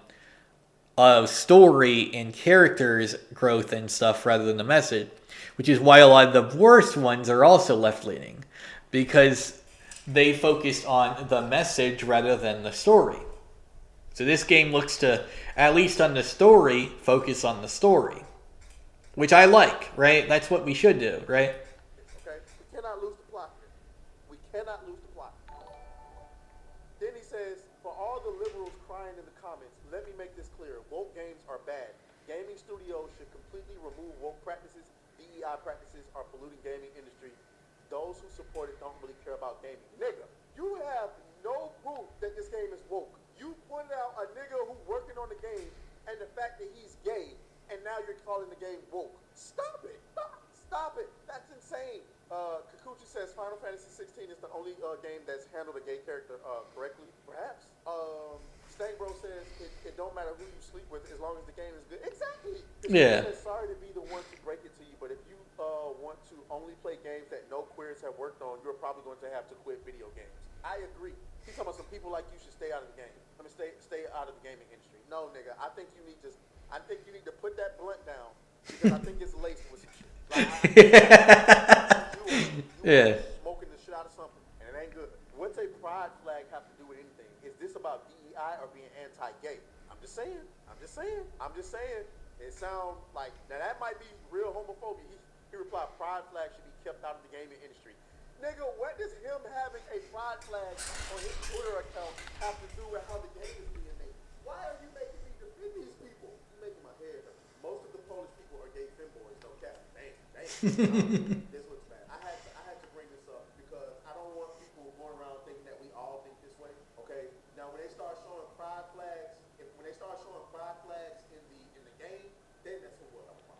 A: story and characters growth and stuff rather than the message, which is why a lot of the worst ones are also left leaning because they focused on the message rather than the story. So this game looks to, at least on the story, focus on the story, which I like, right? That's what we should do, right?
B: Okay? We cannot lose the plot here. We cannot lose the plot. Then he says, for all the liberals crying in the comments, let me make this clear. Woke games are bad. Gaming studios should completely remove woke practices. DEI practices are polluting gaming industry. Those who support it don't really care about gaming. Nigga, you have no proof that this game is woke. You pointed out a nigga who working on the game and the fact that he's gay, and now you're calling the game woke. Stop it. Stop it. That's insane. Kikuchi says Final Fantasy 16 is the only game that's handled a gay character correctly. Perhaps. Stangbro says it don't matter who you sleep with as long as the game is good. Exactly.
A: Yeah.
B: Says, sorry to be the one to break it to you, but if you want to only play games that no queers have worked on, you're probably going to have to quit video games. I agree. He's talking about some people like you should stay out of the game. I mean, stay out of the gaming industry. No, nigga. I think you need to put that blunt down because I think it's laced with some shit. Like, you smoking the shit out of something, and it ain't good. What's a pride flag have to do with anything? Is this about DEI or being anti-gay? I'm just saying. It sounds like, now that might be real homophobia. He replied, pride flag should be kept out of the gaming industry. Nigga, what does him having a pride flag on his Twitter account have to do with how the game is being made? Why are you making me defend these people? You're making my head hurt. Most of the Polish people are gay femboys, no cap. Dang. This looks bad. I had to bring this up because I don't want people going around thinking that we all think this way. Okay? Now when they start showing pride flags, in the game, then that's what we're about.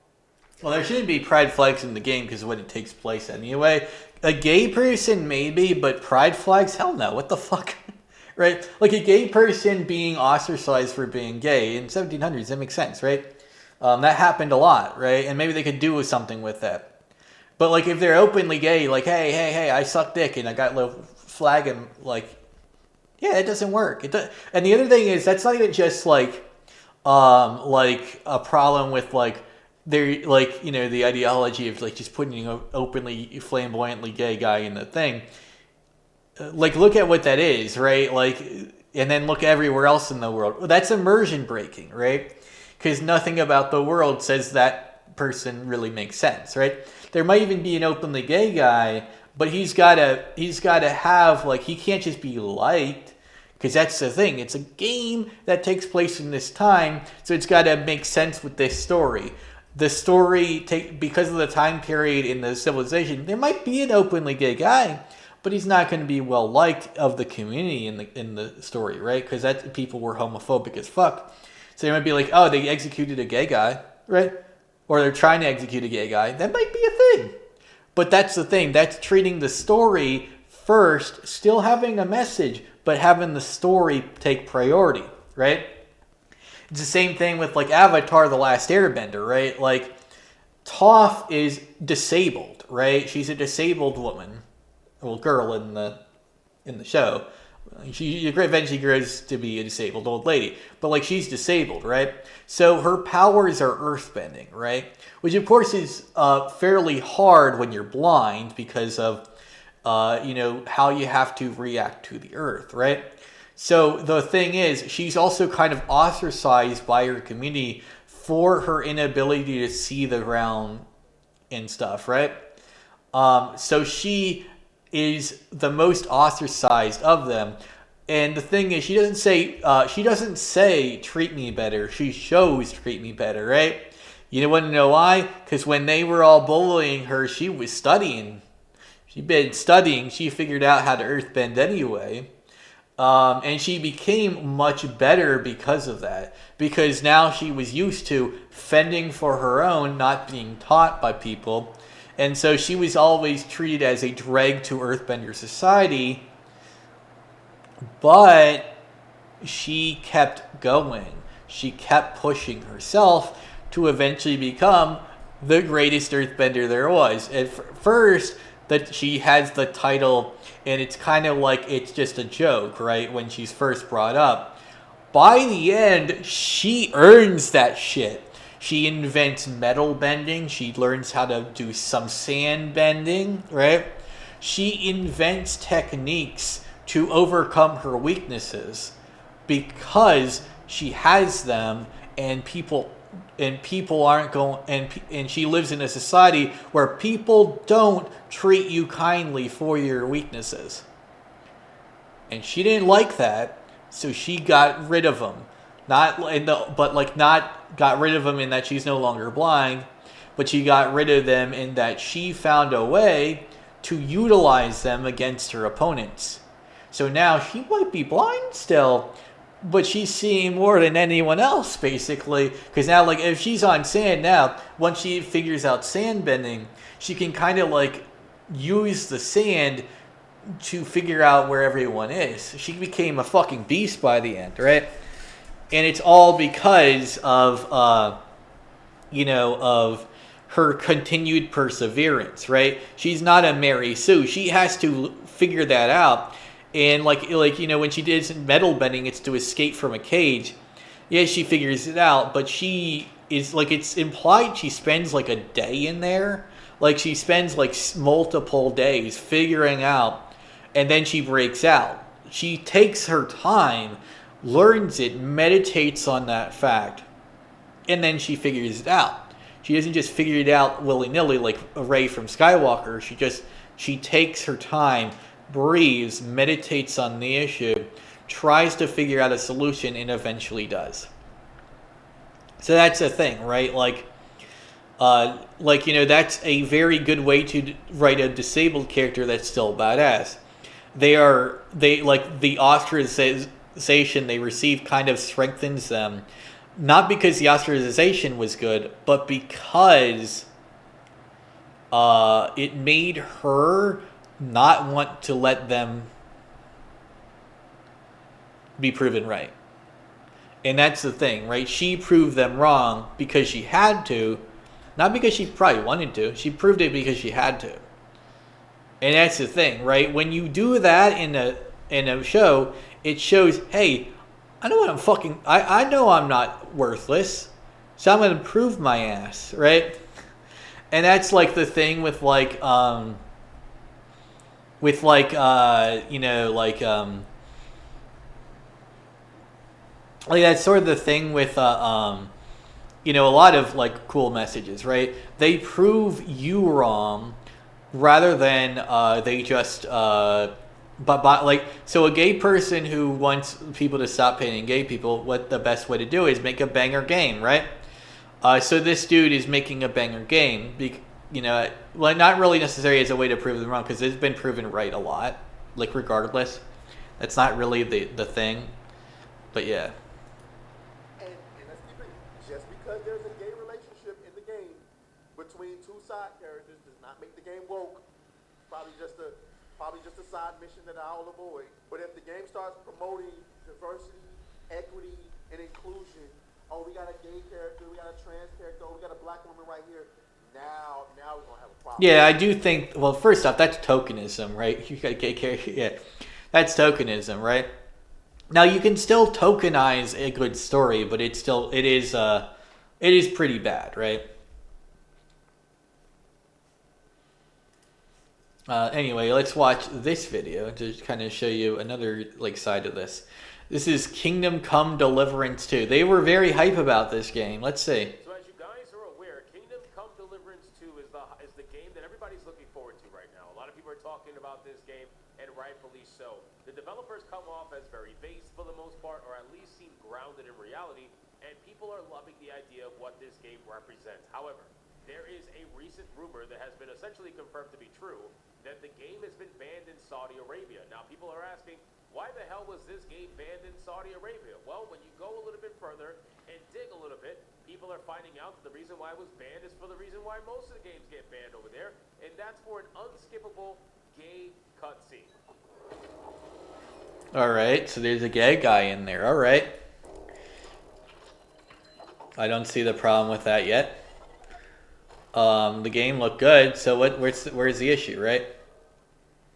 A: Well, there shouldn't be pride flags in the game because of when it takes place anyway. A gay person, maybe, but pride flags? Hell no. What the fuck? Right? Like a gay person being ostracized for being gay in 1700s, that makes sense, right? That happened a lot, right? And maybe they could do something with that. But like if they're openly gay, like, hey, I suck dick and I got a little flag and like, yeah, it doesn't work. And the other thing is, that's not even just like a problem with like, they're like, you know, the ideology of like just putting an openly flamboyantly gay guy in the thing. Like, look at what that is, right? Like, and then look everywhere else in the world. That's immersion breaking, right? Because nothing about the world says that person really makes sense, right? There might even be an openly gay guy, but he's gotta have like, he can't just be liked. Because that's the thing. It's a game that takes place in this time, so it's got to make sense with this story. The story, because of the time period in the civilization, there might be an openly gay guy, but he's not going to be well liked of the community in the story, right? Because that people were homophobic as fuck. So they might be like, oh, they executed a gay guy, right? Or they're trying to execute a gay guy. That might be a thing. But that's the thing. That's treating the story first, still having a message, but having the story take priority, right? It's the same thing with like Avatar: The Last Airbender, right? Like Toph is disabled, right? She's a disabled woman, well, girl in the show. She eventually grows to be a disabled old lady, but like she's disabled, right? So her powers are earthbending, right? Which of course is fairly hard when you're blind because of how you have to react to the earth, right? So the thing is, she's also kind of ostracized by her community for her inability to see the ground and stuff, right? So she is the most ostracized of them. And the thing is, she doesn't say treat me better. She shows treat me better, right? You want to know why? Because when they were all bullying her, she was studying. She'd been studying. She figured out how to earthbend anyway. And she became much better because of that. Because now she was used to fending for her own, not being taught by people. And so she was always treated as a drag to earthbender society. But she kept going. She kept pushing herself to eventually become the greatest earthbender there was. At first, that she has the title, and it's kind of like it's just a joke, right? When she's first brought up. By the end, she earns that shit. She invents metal bending. She learns how to do some sand bending, right? She invents techniques to overcome her weaknesses because she has them, and people aren't going, and she lives in a society where people don't treat you kindly for your weaknesses. And she didn't like that, so she got rid of them. Not got rid of them in that she's no longer blind, but she got rid of them in that she found a way to utilize them against her opponents. So now she might be blind still, but she's seeing more than anyone else, basically. Because now, like, if she's on sand now, once she figures out sand bending, she can kind of, like, use the sand to figure out where everyone is. She became a fucking beast by the end, right? And it's all because of, of her continued perseverance, right? She's not a Mary Sue. She has to figure that out. And when she did metal bending, it's to escape from a cage. Yeah, she figures it out, but she is, like, it's implied she spends like a day in there. Like, she spends like multiple days figuring out, and then she breaks out. She takes her time, learns it, meditates on that fact, and then she figures it out. She doesn't just figure it out willy-nilly like Rey from Skywalker. She takes her time, breathes, meditates on the issue, tries to figure out a solution, and eventually does. So that's the thing, right? That's a very good way to write a disabled character that's still badass. The ostracization they receive kind of strengthens them. Not because the ostracization was good, but because it made her not want to let them be proven right. And that's the thing, right? She proved them wrong because she had to, not because she probably wanted to. She proved it because she had to. And that's the thing, right? When you do that in a show, it shows, hey, I know I'm not worthless, so I'm going to prove my ass, right? And that's like the thing with that's sort of the thing with a lot of like cool messages, right? They prove you wrong rather than they just so a gay person who wants people to stop painting gay people, what the best way to do is make a banger game, right? So this dude is making a banger game, not really necessarily as a way to prove them wrong, because it's been proven right a lot, like regardless. That's not really the thing, but yeah.
B: And let's keep it, just because there's a gay relationship in the game between two side characters does not make the game woke. Probably just a side mission that I'll avoid. But if the game starts promoting diversity, equity, and inclusion, oh, we got a gay character, we got a trans character, oh, we got a black woman right here. Now we're gonna have a problem.
A: Yeah, I do think. Well, first off, that's tokenism, right? You got a gay character. Yeah, that's tokenism, right? Now you can still tokenize a good story, but it is pretty bad, right? Anyway, let's watch this video to kind of show you another side of this. This is Kingdom Come Deliverance 2. They were very hype about this game. Let's see.
D: So as you guys are aware, Kingdom Come Deliverance 2 is the game that everybody's looking forward to right now. A lot of people are talking about this game, and rightfully so. The developers come off as very based for the most part, or at least seem grounded in reality, and people are loving the idea of what this game represents. However, there is a recent rumor that has been essentially confirmed to be true, that the game has been banned in Saudi Arabia. Now, people are asking, why the hell was this game banned in Saudi Arabia? Well, when you go a little bit further and dig a little bit, people are finding out that the reason why it was banned is for the reason why most of the games get banned over there, and that's for an unskippable gay cutscene.
A: All right, so there's a gay guy in there. All right. I don't see the problem with that yet. The game looked good, so where's the issue, right?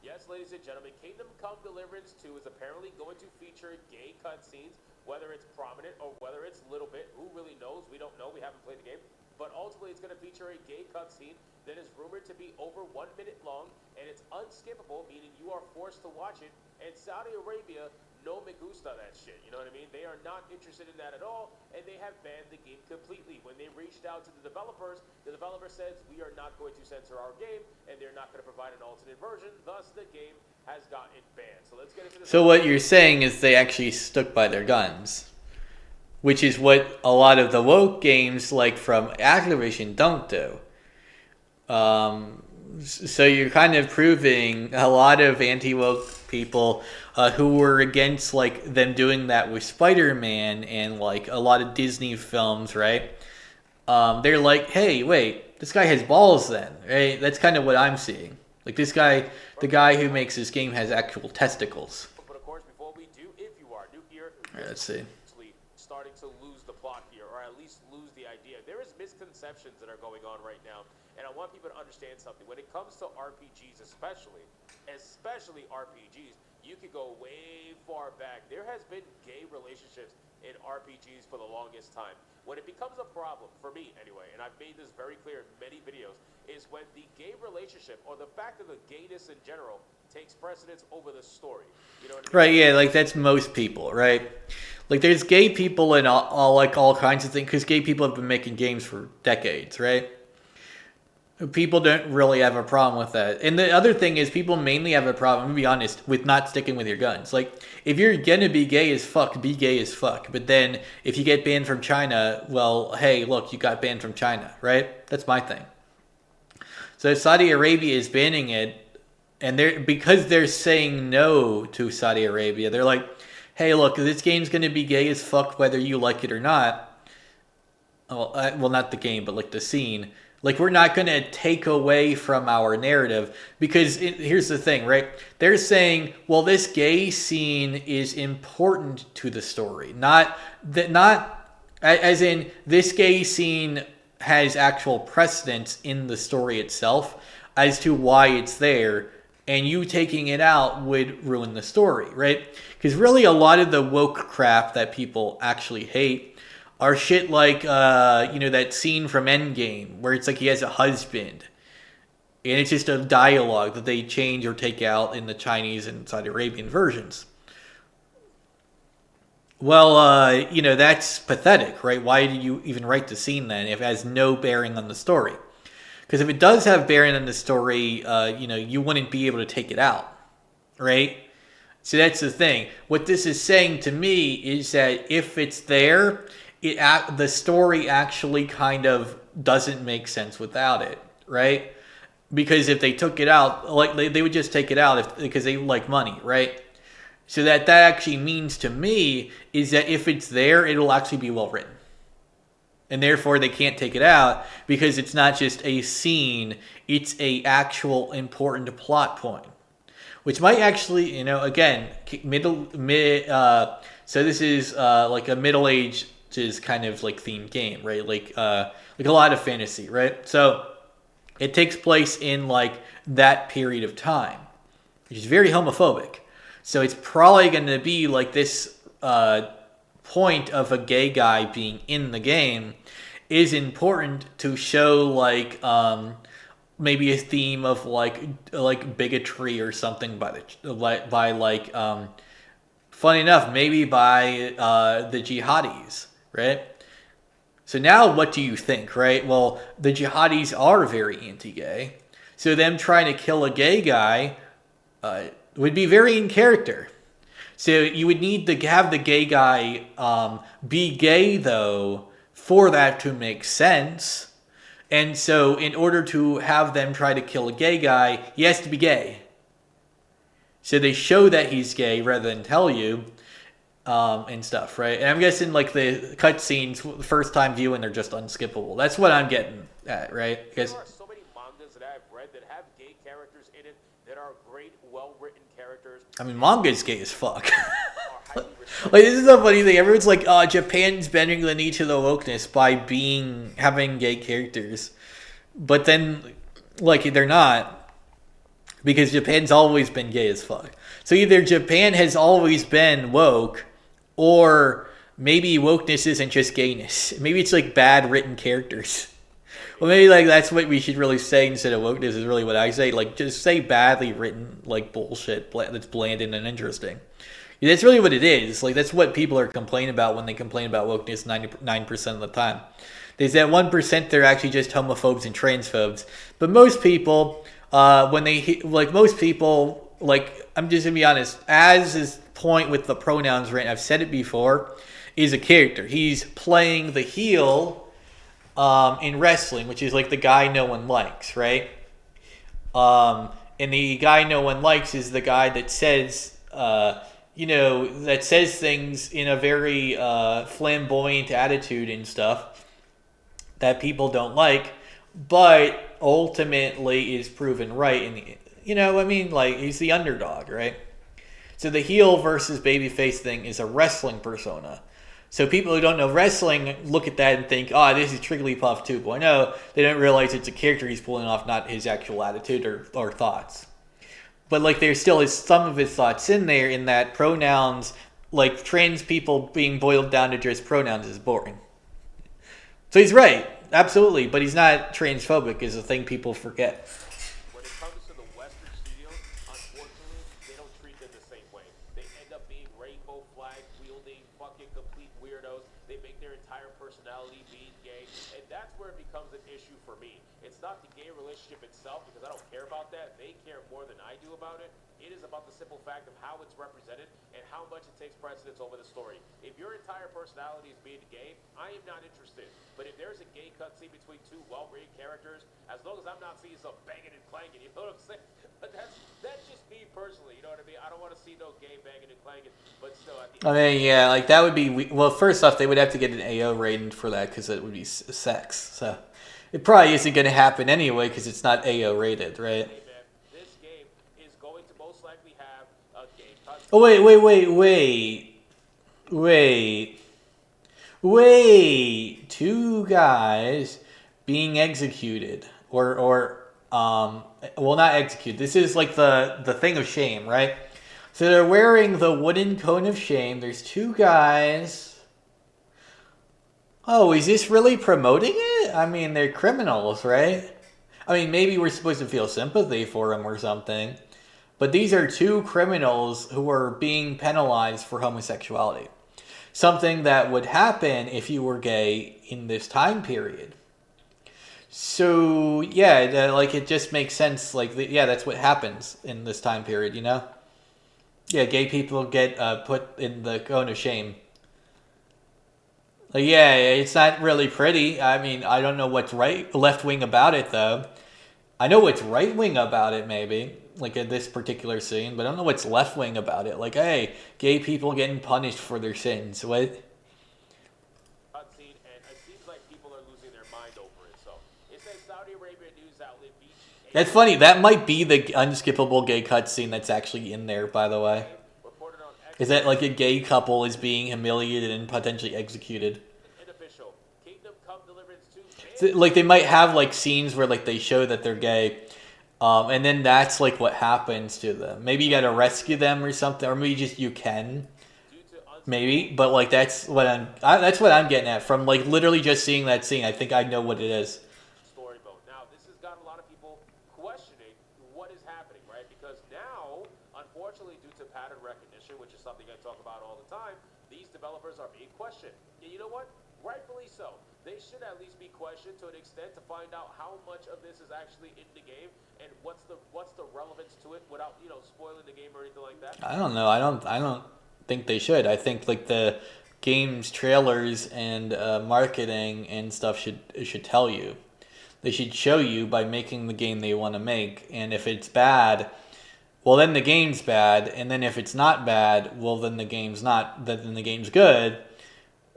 D: Yes, ladies and gentlemen, Kingdom Come Deliverance 2 is apparently going to feature gay cutscenes, whether it's prominent or whether it's little bit. Who really knows? We don't know. We haven't played the game. But ultimately, it's going to feature a gay cutscene that is rumored to be over 1 minute long, and it's unskippable, meaning you are forced to watch it. And Saudi Arabia, no me gusta that shit. You know what I mean? They are not interested in that at all, and they have banned the game completely. When they reached out to the developer says, we are not going to censor our game, and they're not going to provide an alternate version. Thus, the game has gotten banned. So let's get into this.
A: So what you're saying is they actually stuck by their guns, which is what a lot of the woke games like from Activision don't do. So you're kind of proving a lot of anti-woke people who were against like them doing that with Spider-Man and like a lot of Disney films, right? They're like, hey, wait, this guy has balls then, right? That's kind of what I'm seeing. Like this guy, the guy who makes this game has actual testicles.
D: But of course, before we do, if you are new here,
A: All right, let's see.
D: starting to lose the plot here, or at least lose the idea. There is misconceptions that are going on right now, and I want people to understand something. When it comes to RPGs, especially RPGs, you could go way far back. There has been gay relationships in RPGs for the longest time. When it becomes a problem, for me anyway, and I've made this very clear in many videos, is when the gay relationship, or the fact of the gayness in general, takes precedence over the story. You know what I mean?
A: Right, yeah, like that's most people, right? Like there's gay people in all kinds of things, because gay people have been making games for decades, right? People don't really have a problem with that. And the other thing is people mainly have a problem, to be honest, with not sticking with your guns. Like, if you're gonna be gay as fuck, be gay as fuck. But then, if you get banned from China, well, hey, look, you got banned from China, right? That's my thing. So Saudi Arabia is banning it, and because they're saying no to Saudi Arabia, they're like, hey, look, this game's gonna be gay as fuck whether you like it or not. Well, not the game, but like the scene. Like, we're not going to take away from our narrative because here's the thing, right? They're saying, well, this gay scene is important to the story. Not as in this gay scene has actual precedence in the story itself as to why it's there, and you taking it out would ruin the story, right? Because really a lot of the woke crap that people actually hate are shit like, that scene from Endgame where it's like he has a husband. And it's just a dialogue that they change or take out in the Chinese and Saudi Arabian versions. Well, that's pathetic, right? Why did you even write the scene then if it has no bearing on the story? Because if it does have bearing on the story, you wouldn't be able to take it out, right? So that's the thing. What this is saying to me is that if it's there, the story actually kind of doesn't make sense without it, right? Because if they took it out, like they would just take it out because they like money, right? So that actually means to me is that if it's there, it'll actually be well written. And therefore they can't take it out because it's not just a scene, it's a actual important plot point. Which might actually, again, so this is like a middle-aged is kind of like themed game, right? Like a lot of fantasy, right? So it takes place in like that period of time, which is very homophobic. So it's probably going to be like this point of a gay guy being in the game is important to show like maybe a theme of like bigotry or something funny enough, maybe by the jihadis. Right? So now what do you think, right? Well, the jihadis are very anti-gay. So them trying to kill a gay guy would be very in character. So you would need to have the gay guy be gay, though, for that to make sense. And so in order to have them try to kill a gay guy, he has to be gay. So they show that he's gay rather than tell you. And stuff, right? And I'm guessing like the cutscenes, the first time viewing, they're just unskippable. That's what I'm getting at, right? Because
D: there are so many mangas that I've read that have gay characters in it that are great, well-written characters.
A: I mean, manga's gay as fuck. Like, this is a funny thing. Everyone's like, Japan's bending the knee to the wokeness by having gay characters. but then like they're not, because Japan's always been gay as fuck. So either Japan has always been woke, or maybe wokeness isn't just gayness. Maybe it's like bad written characters. Well, maybe like that's what we should really say instead of wokeness is really what I say. Like just say badly written like bullshit that's bland and uninteresting. Yeah, that's really what it is. Like that's what people are complaining about when they complain about wokeness 99% of the time. There's that 1% they're actually just homophobes and transphobes. But most people, when they like most people, like I'm just gonna be honest, as his point with the pronouns rant, I've said it before, is a character. He's playing the heel in wrestling, which is like the guy no one likes, right? And the guy no one likes is the guy that says, that says things in a very flamboyant attitude and stuff that people don't like, but ultimately is proven right. And like he's the underdog, right? So the heel versus babyface thing is a wrestling persona. So people who don't know wrestling look at that and think, oh, this is Trigglypuff 2.0. They don't realize it's a character he's pulling off, not his actual attitude or thoughts. But like there still is some of his thoughts in there, in that pronouns, like trans people being boiled down to just pronouns is boring. So he's right, absolutely, but he's not transphobic is a thing people forget.
D: When it comes to the Western studios, unfortunately, they don't treat them the same way. They end up being rainbow flag wielding fucking complete weirdos. They make their entire personality being gay, and that's where it becomes an issue for me. It's not the gay relationship itself, because I don't care about that. They care more than I do about it. It is about the simple fact of how it's represented and how much it takes precedence over the story. If your entire personality is being gay, I am not interested. But if there's a gay cutscene between two well-rated characters, as long as I'm not seeing some banging and clanging, you know what I'm saying? But that's just me personally, you know what I mean? I don't want to see no gay banging and clanging, but still at the end.
A: Yeah, like that would be, well, first off, they would have to get an AO rating for that because it would be sex. So it probably isn't going to happen anyway because it's not AO rated, right?
D: Hey man, this game is going to most likely have a gay cutscene.
A: Oh, wait. Two guys being executed. Well, not executed. This is like the thing of shame, right? So they're wearing the wooden cone of shame. There's two guys. Oh, is this really promoting it? I mean, they're criminals, right? I mean, maybe we're supposed to feel sympathy for them or something. But these are two criminals who are being penalized for homosexuality. Something that would happen if you were gay in this time period. So, yeah, like it just makes sense. Like, that's what happens in this time period, you know? Yeah, gay people get put in the cone of shame. Like, yeah, it's not really pretty. I mean, I don't know what's left wing about it, though. I know what's right wing about it, maybe, like in this particular scene, but I don't know what's left wing about it. Like, hey, gay people getting punished for their sins. What?
D: Cutscene, and it seems like people are losing their mind over it. So it says Saudi Arabia news outlet BGA.
A: That's funny. That might be the unskippable gay cutscene that's actually in there, by the way.
D: Reported on X.
A: Is that like a gay couple is being humiliated and potentially executed?
D: Unofficial Kingdom Come Deliverance 2.
A: So, like they might have like scenes where like they show that they're gay, and then that's like what happens to them. Maybe you gotta rescue them or something, or maybe just you can, maybe. But like that's what I'm getting at from like literally just seeing that scene. I think I know what it is.
D: Story mode. Now this has got a lot of people questioning what is happening, right? Because now, unfortunately, due to pattern recognition, which is something I talk about all the time, these developers are being questioned. And you know what? Rightfully so. They should at least be questioned to an extent to find out how much of this is actually in the game and what's the relevance to it without spoiling the game or anything like that.
A: I don't know. I don't think they should. I think like the game's trailers and marketing and stuff should tell you. They should show you by making the game they want to make. And if it's bad, well then the game's bad. And then if it's not bad, well then the game's not. Then the game's good.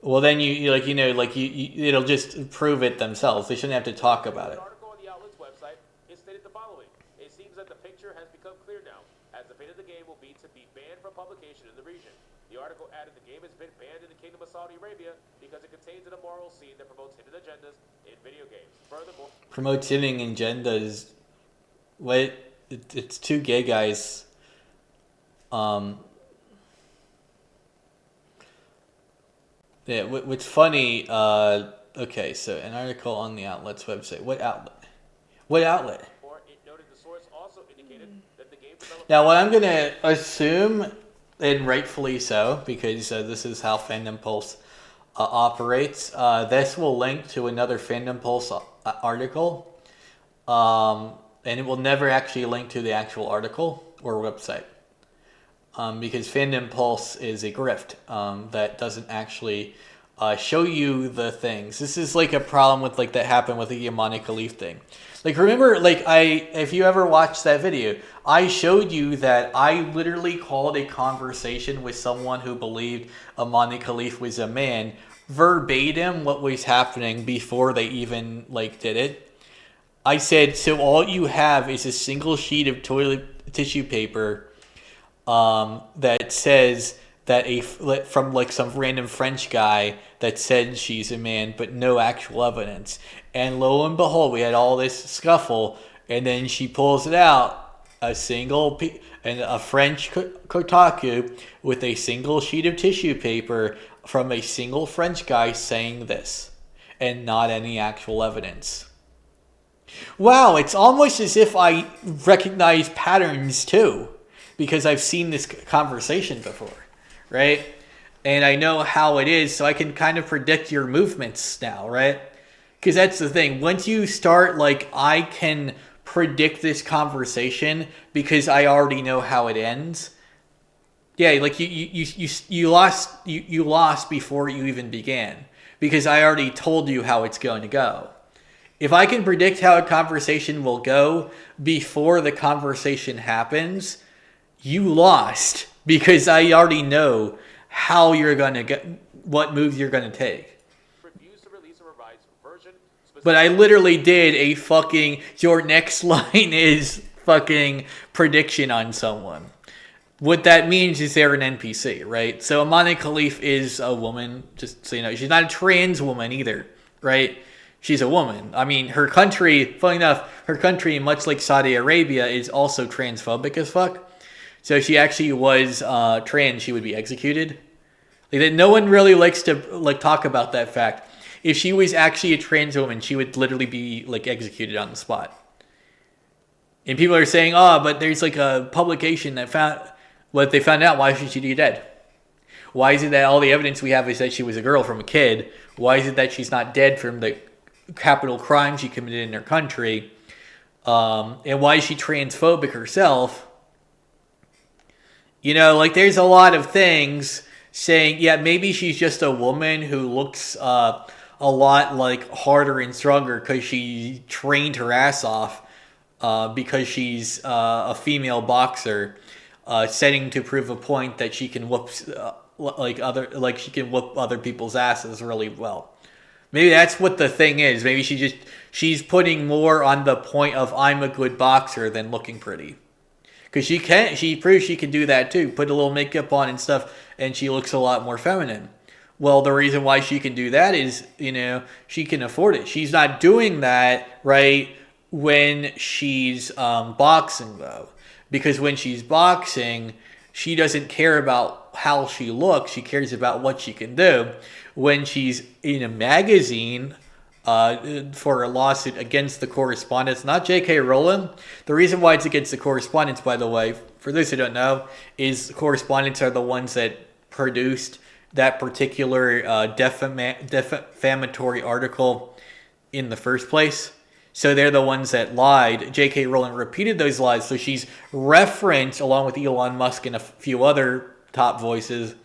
A: Well then it'll just prove it themselves. They shouldn't have to talk about it.
D: An article on the outlet's website is stated the following: it seems that the picture has become clear now, as the fate of the game will be to be banned from publication in the region. The The article added the game has been banned in the Kingdom of Saudi Arabia because it contains an immoral scene that promotes hidden agendas in video games. Furthermore,
A: Promotes hidden agendas. Wait, it's two gay guys. Yeah, what's funny, okay, so an article on the outlet's website. What outlet? What outlet?
D: it noted the source also indicated that the game developer
A: Now, what I'm going to assume, and rightfully so, because this is how Fandom Pulse operates, this will link to another Fandom Pulse article, and it will never actually link to the actual article or website. Because Fandom Pulse is a grift that doesn't actually show you the things. This is like a problem with like that happened with the Imani Khalif thing. Like remember, like if you ever watched that video, I showed you that I literally called a conversation with someone who believed Imani Khalif was a man, verbatim what was happening before they even like did it. I said, so all you have is a single sheet of toilet tissue paper that says that from like some random French guy that said she's a man, but no actual evidence. And lo and behold, we had all this scuffle, and then she pulls it out, a French Kotaku with a single sheet of tissue paper from a single French guy saying this, and not any actual evidence. Wow, it's almost as if I recognize patterns too, because I've seen this conversation before, right? And I know how it is, so I can kind of predict your movements now, right? Because that's the thing. Once you start, like, I can predict this conversation because I already know how it ends. Yeah, like you lost before you even began, because I already told you how it's going to go. If I can predict how a conversation will go before the conversation happens, you lost, because I already know how you're going to get, what moves you're going to take.
D: refused to release a revised version.
A: But I literally did a fucking, your next line is fucking prediction on someone. What that means is they're an NPC, right? So Imani Khalif is a woman, just so you know. She's not a trans woman either, right? She's a woman. I mean, her country, funny enough, her country, much like Saudi Arabia, is also transphobic as fuck. So if she actually was trans, she would be executed. Like, no one really likes to like talk about that fact. If she was actually a trans woman, she would literally be like executed on the spot. And people are saying, oh, but there's like a publication that found what they found out. Why should she be dead? Why is it that all the evidence we have is that she was a girl from a kid? Why is it that she's not dead from the capital crime she committed in her country? And why is she transphobic herself? You know, like there's a lot of things saying, yeah, maybe she's just a woman who looks a lot like harder and stronger because she trained her ass off because she's a female boxer, setting to prove a point that she can whoop she can whoop other people's asses really well. Maybe that's what the thing is. Maybe she's putting more on the point of I'm a good boxer than looking pretty. Because she proves she can do that too. Put a little makeup on and stuff, and she looks a lot more feminine. Well, the reason why she can do that is, you know, she can afford it. She's not doing that, right, when she's boxing, though. Because when she's boxing, she doesn't care about how she looks. She cares about what she can do. When she's in a magazine for a lawsuit against the correspondents, not J.K. Rowling. The reason why it's against the correspondents, by the way, for those who don't know, is the correspondents are the ones that produced that particular defamatory article in the first place. So they're the ones that lied. J.K. Rowling repeated those lies, so she's referenced, along with Elon Musk and a few other top voices,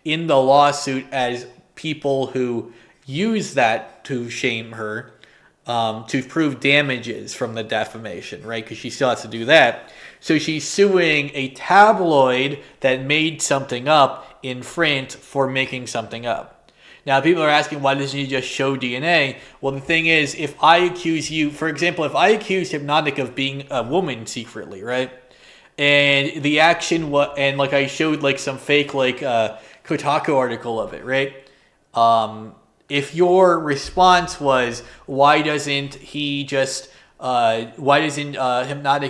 A: in the lawsuit as people who use that to shame her, to prove damages from the defamation, right? Because she still has to do that. So she's suing a tabloid that made something up in France for making something up. Now, people are asking, why doesn't he just show DNA? Well, the thing is, if I accuse you, for example, if I accuse Hypnotic of being a woman secretly, right? And the action, and like I showed like some fake like Kotaku article of it, right? If your response was, why doesn't Hypnotic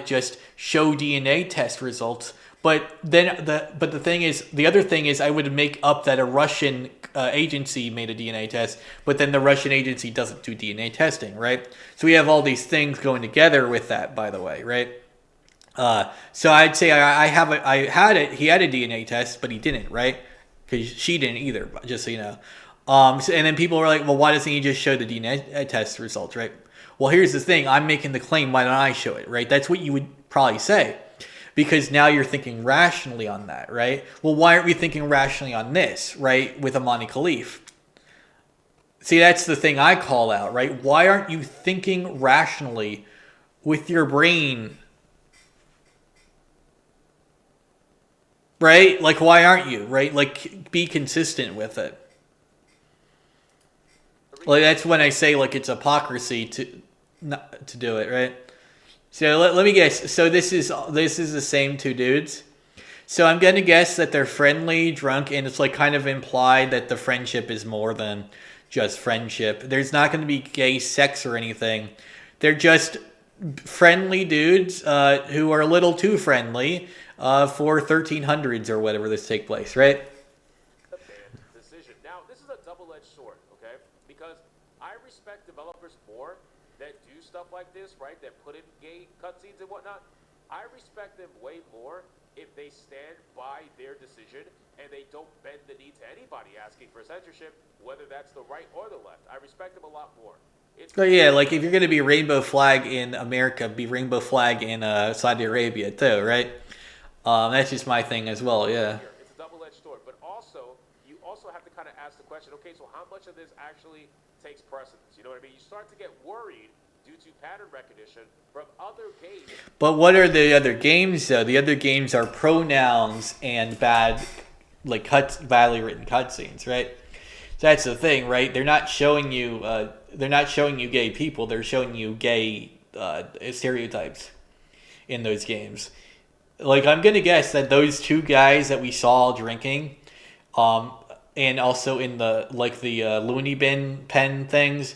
A: just show DNA test results? But the thing is, the other thing is, I would make up that a Russian agency made a DNA test, but then the Russian agency doesn't do DNA testing, right? So we have all these things going together with that, by the way, right? So I'd say he had a DNA test, but he didn't, right? Because she didn't either, just so you know. And then people were like, well, why doesn't he just show the DNA test results, right? Well, here's the thing. I'm making the claim. Why don't I show it, right? That's what you would probably say. Because now you're thinking rationally on that, right? Well, why aren't we thinking rationally on this, right? With Amani Khalif. See, that's the thing I call out, right? Why aren't you thinking rationally with your brain? Right? Like, why aren't you, right? Like, be consistent with it. Like, that's when I say, like, it's hypocrisy to do it, right? So let me guess. So this is the same two dudes. So I'm gonna guess that they're friendly, drunk, and it's like kind of implied that the friendship is more than just friendship. There's not gonna be gay sex or anything. They're just friendly dudes who are a little too friendly for 1300s or whatever this take place, right?
D: A bad decision. Now, this is a double-edged sword, okay? Because I respect developers more that do stuff like this, right? That put in gay cutscenes and whatnot. I respect them way more if they stand by their decision and they don't bend the knee to anybody asking for censorship, whether that's the right or the left. I respect them a lot more.
A: But yeah, like if you're going to be rainbow flag in America, be rainbow flag in Saudi Arabia too, right? That's just my thing as well, yeah.
D: It's a double-edged sword, but also, you also have to kind of ask the question, okay, so how much of this actually takes precedence? You know what I mean? You start to get worried due to pattern recognition from other games.
A: But what are the other games, though? The other games are pronouns and badly written cutscenes, right? So that's the thing, right? They're not showing you gay people. They're showing you gay stereotypes in those games. Like, I'm gonna guess that those two guys that we saw drinking, and also in the loony bin pen things,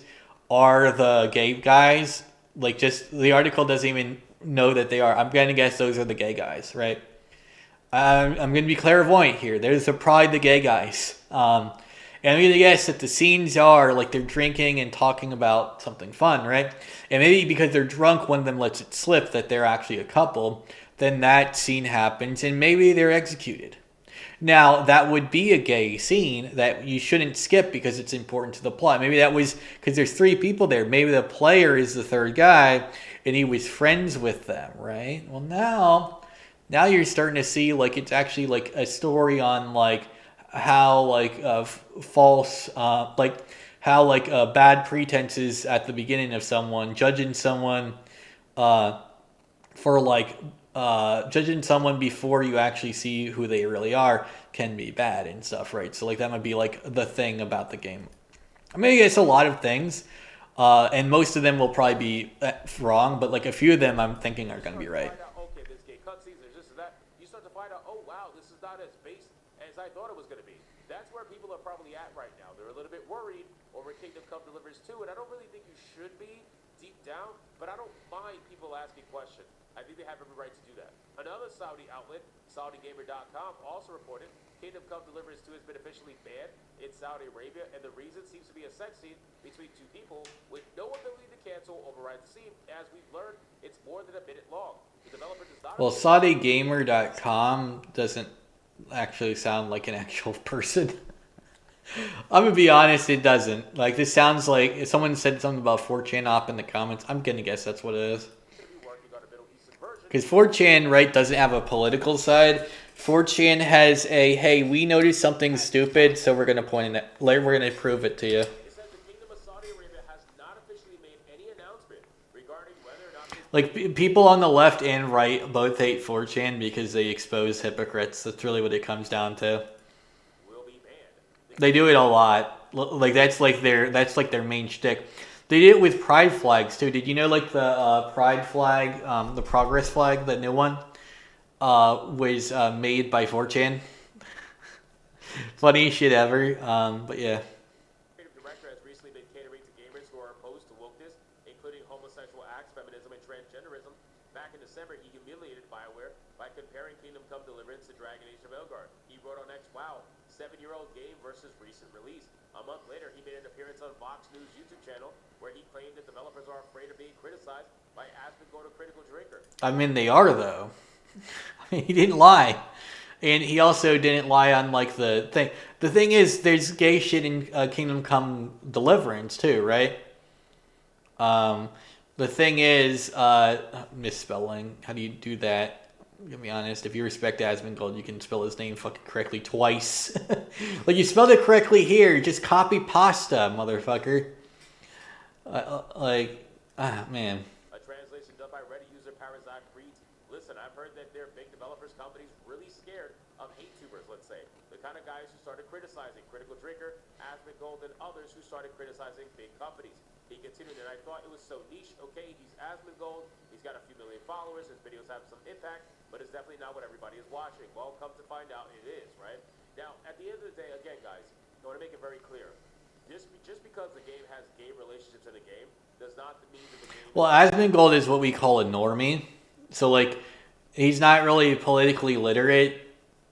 A: are the gay guys. Like, just the article doesn't even know that they are. I'm gonna guess those are the gay guys, right? I'm gonna be clairvoyant here. There's probably the gay guys. And I'm gonna guess that the scenes are like they're drinking and talking about something fun, right? And maybe because they're drunk, one of them lets it slip that they're actually a couple. Then that scene happens, and maybe they're executed. Now, that would be a gay scene that you shouldn't skip because it's important to the plot. Maybe that was because there's three people there. Maybe the player is the third guy, and he was friends with them, right? Well, now you're starting to see like it's actually like a story on like how like bad pretenses at the beginning of someone, judging someone judging someone before you actually see who they really are can be bad and stuff, right? So like that might be like the thing about the game. I mean, it's a lot of things, and most of them will probably be wrong, but like a few of them I'm thinking are going to be right.
D: Okay, there's gay cutscenes, there's this and that. You start to find out, oh wow, this is not as based as I thought it was going to be. That's where people are probably at right now. They're a little bit worried over Kingdom Come Deliverance 2, and I don't really think you should be deep down, but I don't mind people asking questions. I think they have every right to do that. Another Saudi outlet, SaudiGamer.com, also reported Kingdom Come Deliverance 2 has been officially banned in Saudi Arabia, and the reason seems to be a sex scene between two people with no ability to cancel or override the scene. As we've learned, it's more than a minute long. The developer does not...
A: Well, SaudiGamer.com doesn't actually sound like an actual person. I'm gonna be honest, it doesn't. Like, this sounds like if someone said something about 4chan op in the comments, I'm gonna guess that's what it is. Because 4chan, right, doesn't have a political side. 4chan has a, hey, we noticed something stupid, so we're gonna point it. We're gonna prove it to you.
D: It says the Kingdom of Saudi Arabia has not officially made any announcement regarding whether or not...
A: Like, people on the left and right both hate 4chan because they expose hypocrites. That's really what it comes down to.
D: Will be banned.
A: They do it a lot. Like, that's like their main shtick. They did it with pride flags too. Did you know like the pride flag, the progress flag, the new one, was made by 4chan? Funny shit ever. But yeah.
D: Creative director has recently been catering to gamers who are opposed to wokeness, including homosexual acts, feminism, and transgenderism. Back in December, he humiliated BioWare by comparing Kingdom Come Deliverance to Dragon Age of Elgard. He wrote on X, "Wow, 7-year-old game versus recent release." A month later, he made an appearance on Vox News YouTube channel where he claimed that developers are afraid of being criticized by Asmongold, a critical drinker.
A: I mean, they are though. I mean, he didn't lie, and he also didn't lie on like the thing. The thing is, there's gay shit in Kingdom Come Deliverance too, right? The thing is, misspelling. How do you do that? To be honest, if you respect Asmongold, you can spell his name fucking correctly twice. Like you spelled it correctly here, just copy pasta, motherfucker. Man.
D: A translation done by Reddit user Parazak reads, "Listen, I've heard that there are big developers companies really scared of hate tubers, let's say. The kind of guys who started criticizing Critical Drinker, Asmongold, and others who started criticizing big companies." He continued, "And I thought it was so niche. Okay, he's Asmongold, he's got a few million followers, his videos have some impact, but it's definitely not what everybody is watching. Well, come to find out, it is, right?" Now, at the end of the day, again, guys, I want to make it very clear. Just because the game has gay relationships in the game does not mean that the game...
A: Well, Asmongold is what we call a normie. So, like, he's not really politically literate,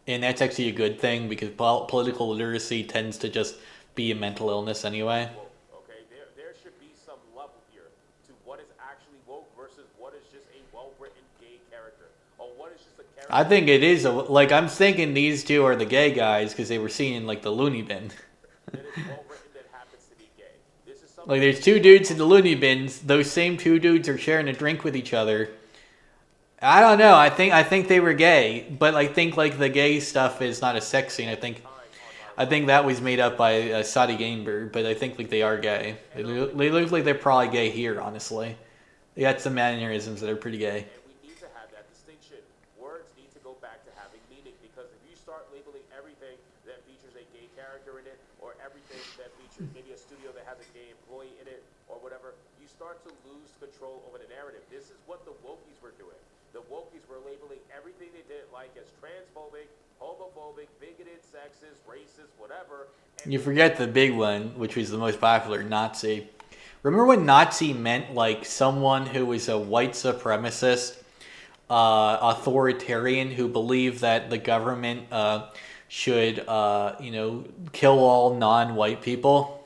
A: and that's actually a good thing because political literacy tends to just be a mental illness anyway.
D: Well, okay, there should be some level here to what is actually woke versus what is just a well-written gay character, or what is just a character...
A: I think it is, like, I'm thinking these two are the gay guys because they were seen in, like, the loony bin.
D: that is well-written that happens to be gay. This is something...
A: Like, there's two dudes in the loony bins. Those same two dudes are sharing a drink with each other. I don't know. I think they were gay, but I think like the gay stuff is not a sex scene. I think that was made up by Saudi Gamer, but I think like they are gay. They look like they're probably gay here. Honestly, they got some mannerisms that are pretty gay.
D: And we need to have that distinction. Words need to go back to having meaning, because if you start labeling everything that features a gay character in it, or everything that features maybe a studio that has a gay employee in it, or whatever, you start to lose control over the narrative. This is what the wokies were doing. The wokies were labeling everything they didn't like as transphobic, homophobic, bigoted, sexist, racist, whatever. And
A: You forget the big one, which was the most popular, Nazi. Remember when Nazi meant like someone who was a white supremacist, authoritarian who believed that the government should, kill all non-white people?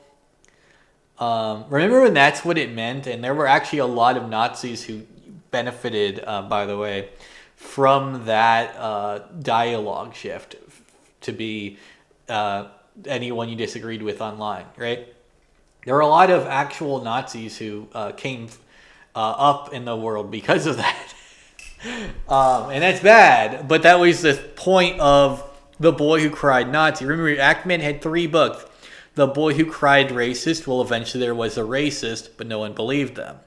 A: Remember when that's what it meant? And there were actually a lot of Nazis who benefited, by the way, from that dialogue shift to be anyone you disagreed with online, right? There were a lot of actual Nazis who came up in the world because of that. And that's bad, but that was the point of The Boy Who Cried Nazi. Remember, Ackman had 3 books. The Boy Who Cried Racist, well, eventually there was a racist, but no one believed them.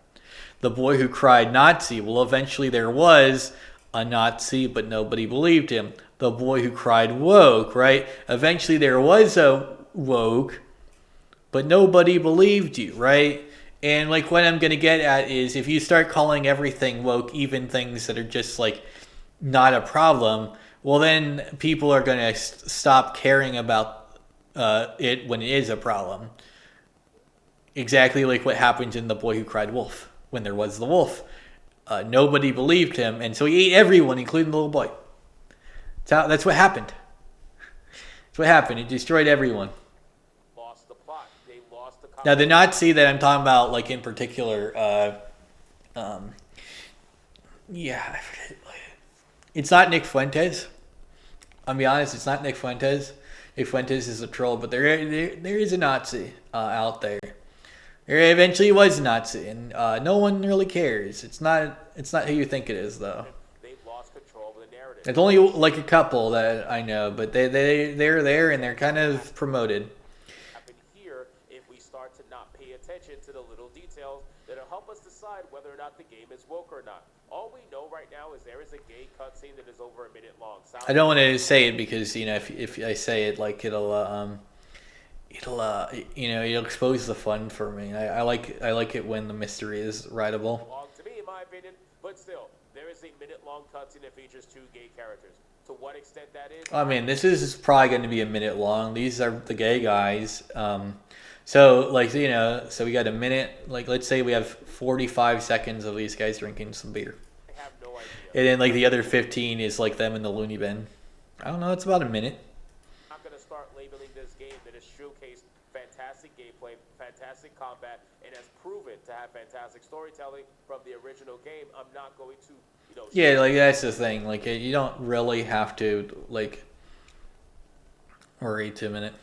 A: The Boy Who Cried Nazi, well, eventually there was a Nazi, but nobody believed him. The Boy Who Cried Woke, right? Eventually there was a woke, but nobody believed you, right? And like what I'm going to get at is if you start calling everything woke, even things that are just like not a problem, well then people are going to stop caring about it when it is a problem. Exactly like what happened in The Boy Who Cried Wolf. When there was the wolf, nobody believed him, and so he ate everyone, including the little boy. That's what happened. That's what happened. It destroyed everyone.
D: lost the plot. They lost the...
A: Now, the Nazi that I'm talking about, like in particular, it's not Nick Fuentes. I'll be honest, it's not Nick Fuentes. Nick Fuentes is a troll, but there is a Nazi out there. There eventually was a Nazi, and no one really cares. It's not who you think it is, though.
D: They've lost control of the narrative.
A: It's only like a couple that I know, but they're there and they're kind of promoted.
D: Happen here if we start to not pay attention to the little details that'll help us decide whether or not the game is woke or not. All we know right now is there is a gay cutscene that is over a minute long.
A: I don't want to say it because if I say it, like it'll expose the fun for me. I like it when the mystery is writable.
D: Long to me, in my opinion, but still, there is a minute-long cutscene that features 2 gay characters. To what extent that is?
A: I mean, this is probably going to be a minute long. These are the gay guys. So like so we got a minute. Like let's say we have 45 seconds of these guys drinking some beer,
D: I have no idea.
A: and then like the other 15 is like them in the loony bin. I don't know. It's about a minute.
D: I'm not going to start labeling this game that has showcased fantastic gameplay, fantastic combat, and has proven to have fantastic storytelling from the original game. I'm not going to,
A: Yeah, like that's the thing. Like you don't really have to like worry 2 minute.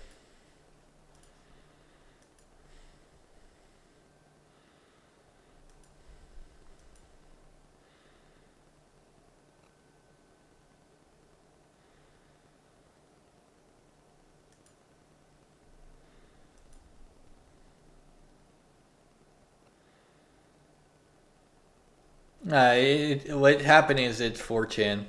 A: What happened is it's 4chan.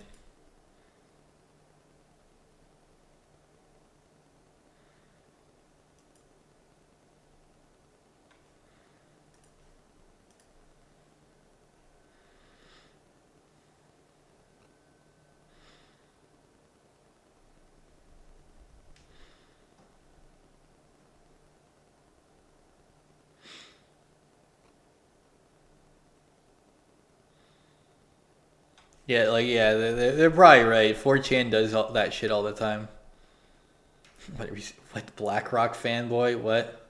A: Yeah, like they're probably right. 4chan does all that shit all the time. What BlackRock fanboy? What?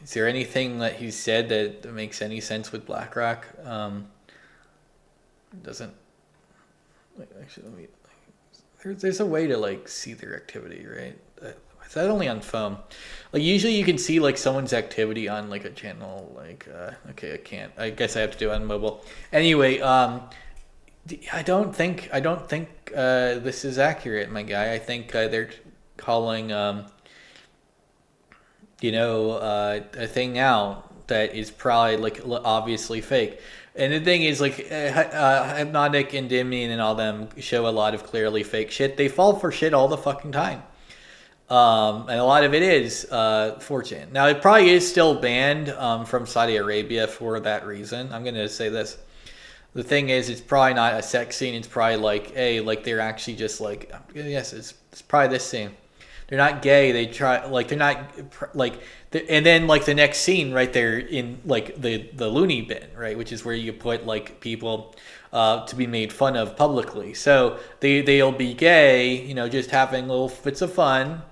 A: Is there anything that he said that makes any sense with BlackRock? Doesn't. Actually, let me. There's a way to like see their activity, right? Is that only on phone? Like usually you can see like someone's activity on like a channel. Like okay, I can't. I guess I have to do it on mobile. Anyway, I don't think this is accurate, my guy. I think they're calling a thing out that is probably like obviously fake. And the thing is, like, Hypnotic and Dimian and all them show a lot of clearly fake shit. They fall for shit all the fucking time. And a lot of it is 4chan. Now, it probably is still banned from Saudi Arabia for that reason. I'm going to say this. The thing is, it's probably not a sex scene. It's probably like, hey, like they're actually just like, yes, it's probably this scene. They're not gay. They try, like, they're not, like, and then, like, the next scene right there in, like, the loony bin, right, which is where you put, like, people to be made fun of publicly. So they'll be gay, just having little fits of fun,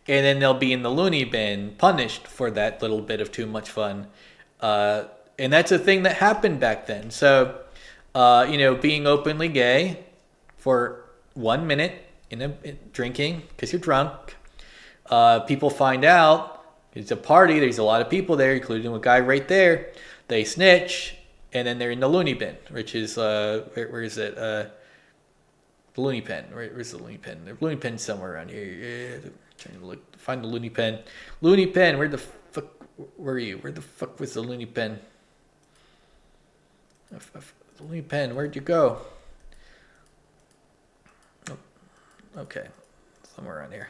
A: and then they'll be in the loony bin punished for that little bit of too much fun. And that's a thing that happened back then. So, being openly gay for 1 minute in drinking because you're drunk. People find out it's a party. There's a lot of people there, including a guy right there. They snitch, and then they're in the loony bin, which is where is it? The loony pen. Where's the loony pen? The loony pen's somewhere around here. Yeah, trying to find the loony pen. Loony pen. Where the fuck were you? Where the fuck was the loony pen? The loony pen. Where'd you go? Oh, okay, somewhere around here.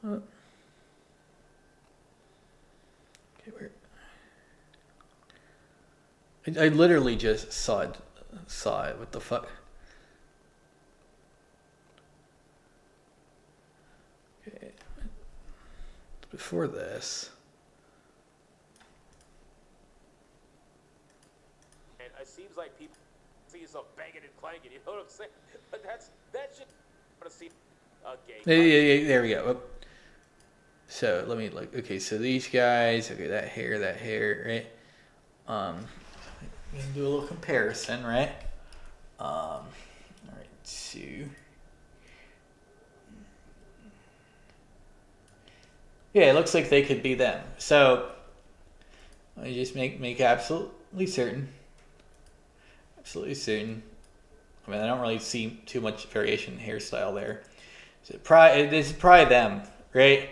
A: Okay, where? I literally just saw it. What the fuck? Okay. Before this.
D: And it seems like people see yourself banging and clanging. You know what I'm saying? But that shit. I want to see a gay.
A: Yeah, there we go. So let me okay, so these guys, okay, that hair, right? We can do a little comparison, right? All right, so yeah, it looks like they could be them. So let me just make absolutely certain. Absolutely certain. I mean, I don't really see too much variation in hairstyle there. So this is probably them, right?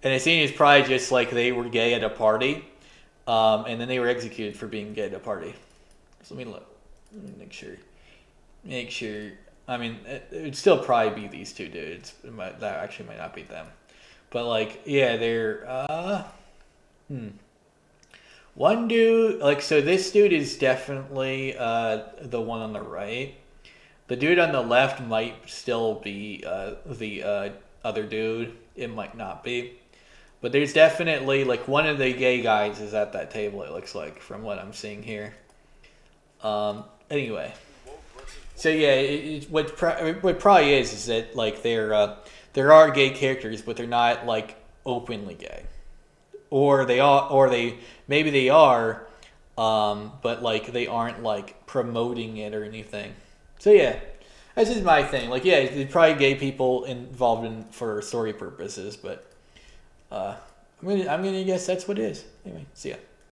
A: And it seems probably just like they were gay at a party, and then they were executed for being gay at a party. So let me look. Make sure. Make sure. I mean, it'd still probably be these two dudes. That actually might not be them. But like, yeah, they're one dude, like, so this dude is definitely the one on the right. The dude on the left might still be the other dude. It might not be. But there's definitely, like, one of the gay guys is at that table, it looks like, from what I'm seeing here. Anyway. So, yeah, what probably is that, like, there are gay characters, but they're not, like, openly gay. Or maybe they are, but, like, they aren't, like, promoting it or anything. So, yeah. That's just my thing. Like, yeah, there's probably gay people involved in for story purposes, but I'm gonna guess that's what it is. Anyway, see ya.